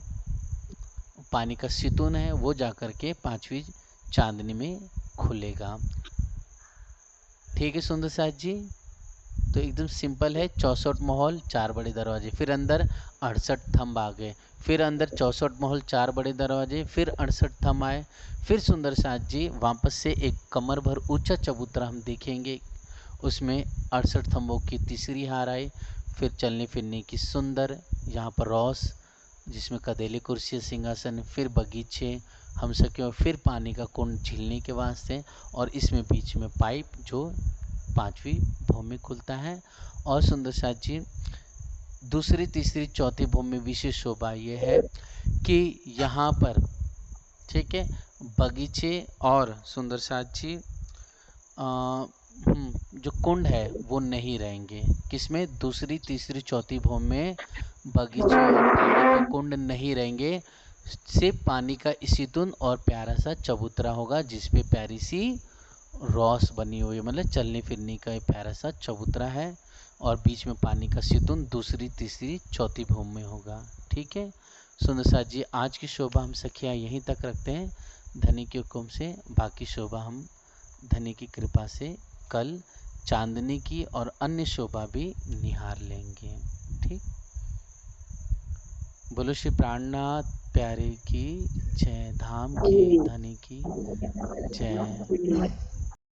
पानी का सितून है, वो जाकर के 5वीं चांदनी में खुलेगा। ठीक है सुंदर साथ जी, तो एकदम सिंपल है। 64 महल, 4 बड़े दरवाजे, फिर अंदर 68 थंब आ गए, फिर अंदर 64 महल, 4 बड़े दरवाजे, फिर 68 थंब आए। फिर सुंदर साथ जी वापस से एक कमर भर ऊंचा चबूतरा हम देखेंगे, उसमें 68 थंबों की तीसरी हार आई। फिर चलने फिरने की सुंदर यहाँ पर रॉस, जिसमें कदेली कुर्सी सिंहासन, फिर बगीचे हम सके, फिर पानी का कुंड झीलने के वास्ते, और इसमें बीच में पाइप जो 5वीं भूमि में खुलता है। और सुंदर साथ जी दूसरी तीसरी चौथी भूमि में विशेष शोभा ये है कि यहाँ पर ठीक है बगीचे और सुंदर साथ जी जो कुंड है वो नहीं रहेंगे। किसमें, दूसरी तीसरी चौथी भूमि में बगीचे और पानी के कुंड नहीं रहेंगे, सिर्फ पानी का सितून और प्यारा सा चबूतरा होगा जिसपे प्यारी सी रॉस बनी हुई है, मतलब चलने फिरने का प्यारा सा चबूतरा है, और बीच में पानी का सितून दूसरी तीसरी चौथी भूमि में होगा। ठीक है सुंदर साथ जी, आज की शोभा हम सखिया यहीं तक रखते हैं। धनी के हुक्म से बाकी शोभा हम धनी की कृपा से कल चांदनी की और अन्य शोभा भी निहार लेंगे। ठीक। बोलो श्री प्राणनाथ प्यारे की जय, धाम के धनी की जय।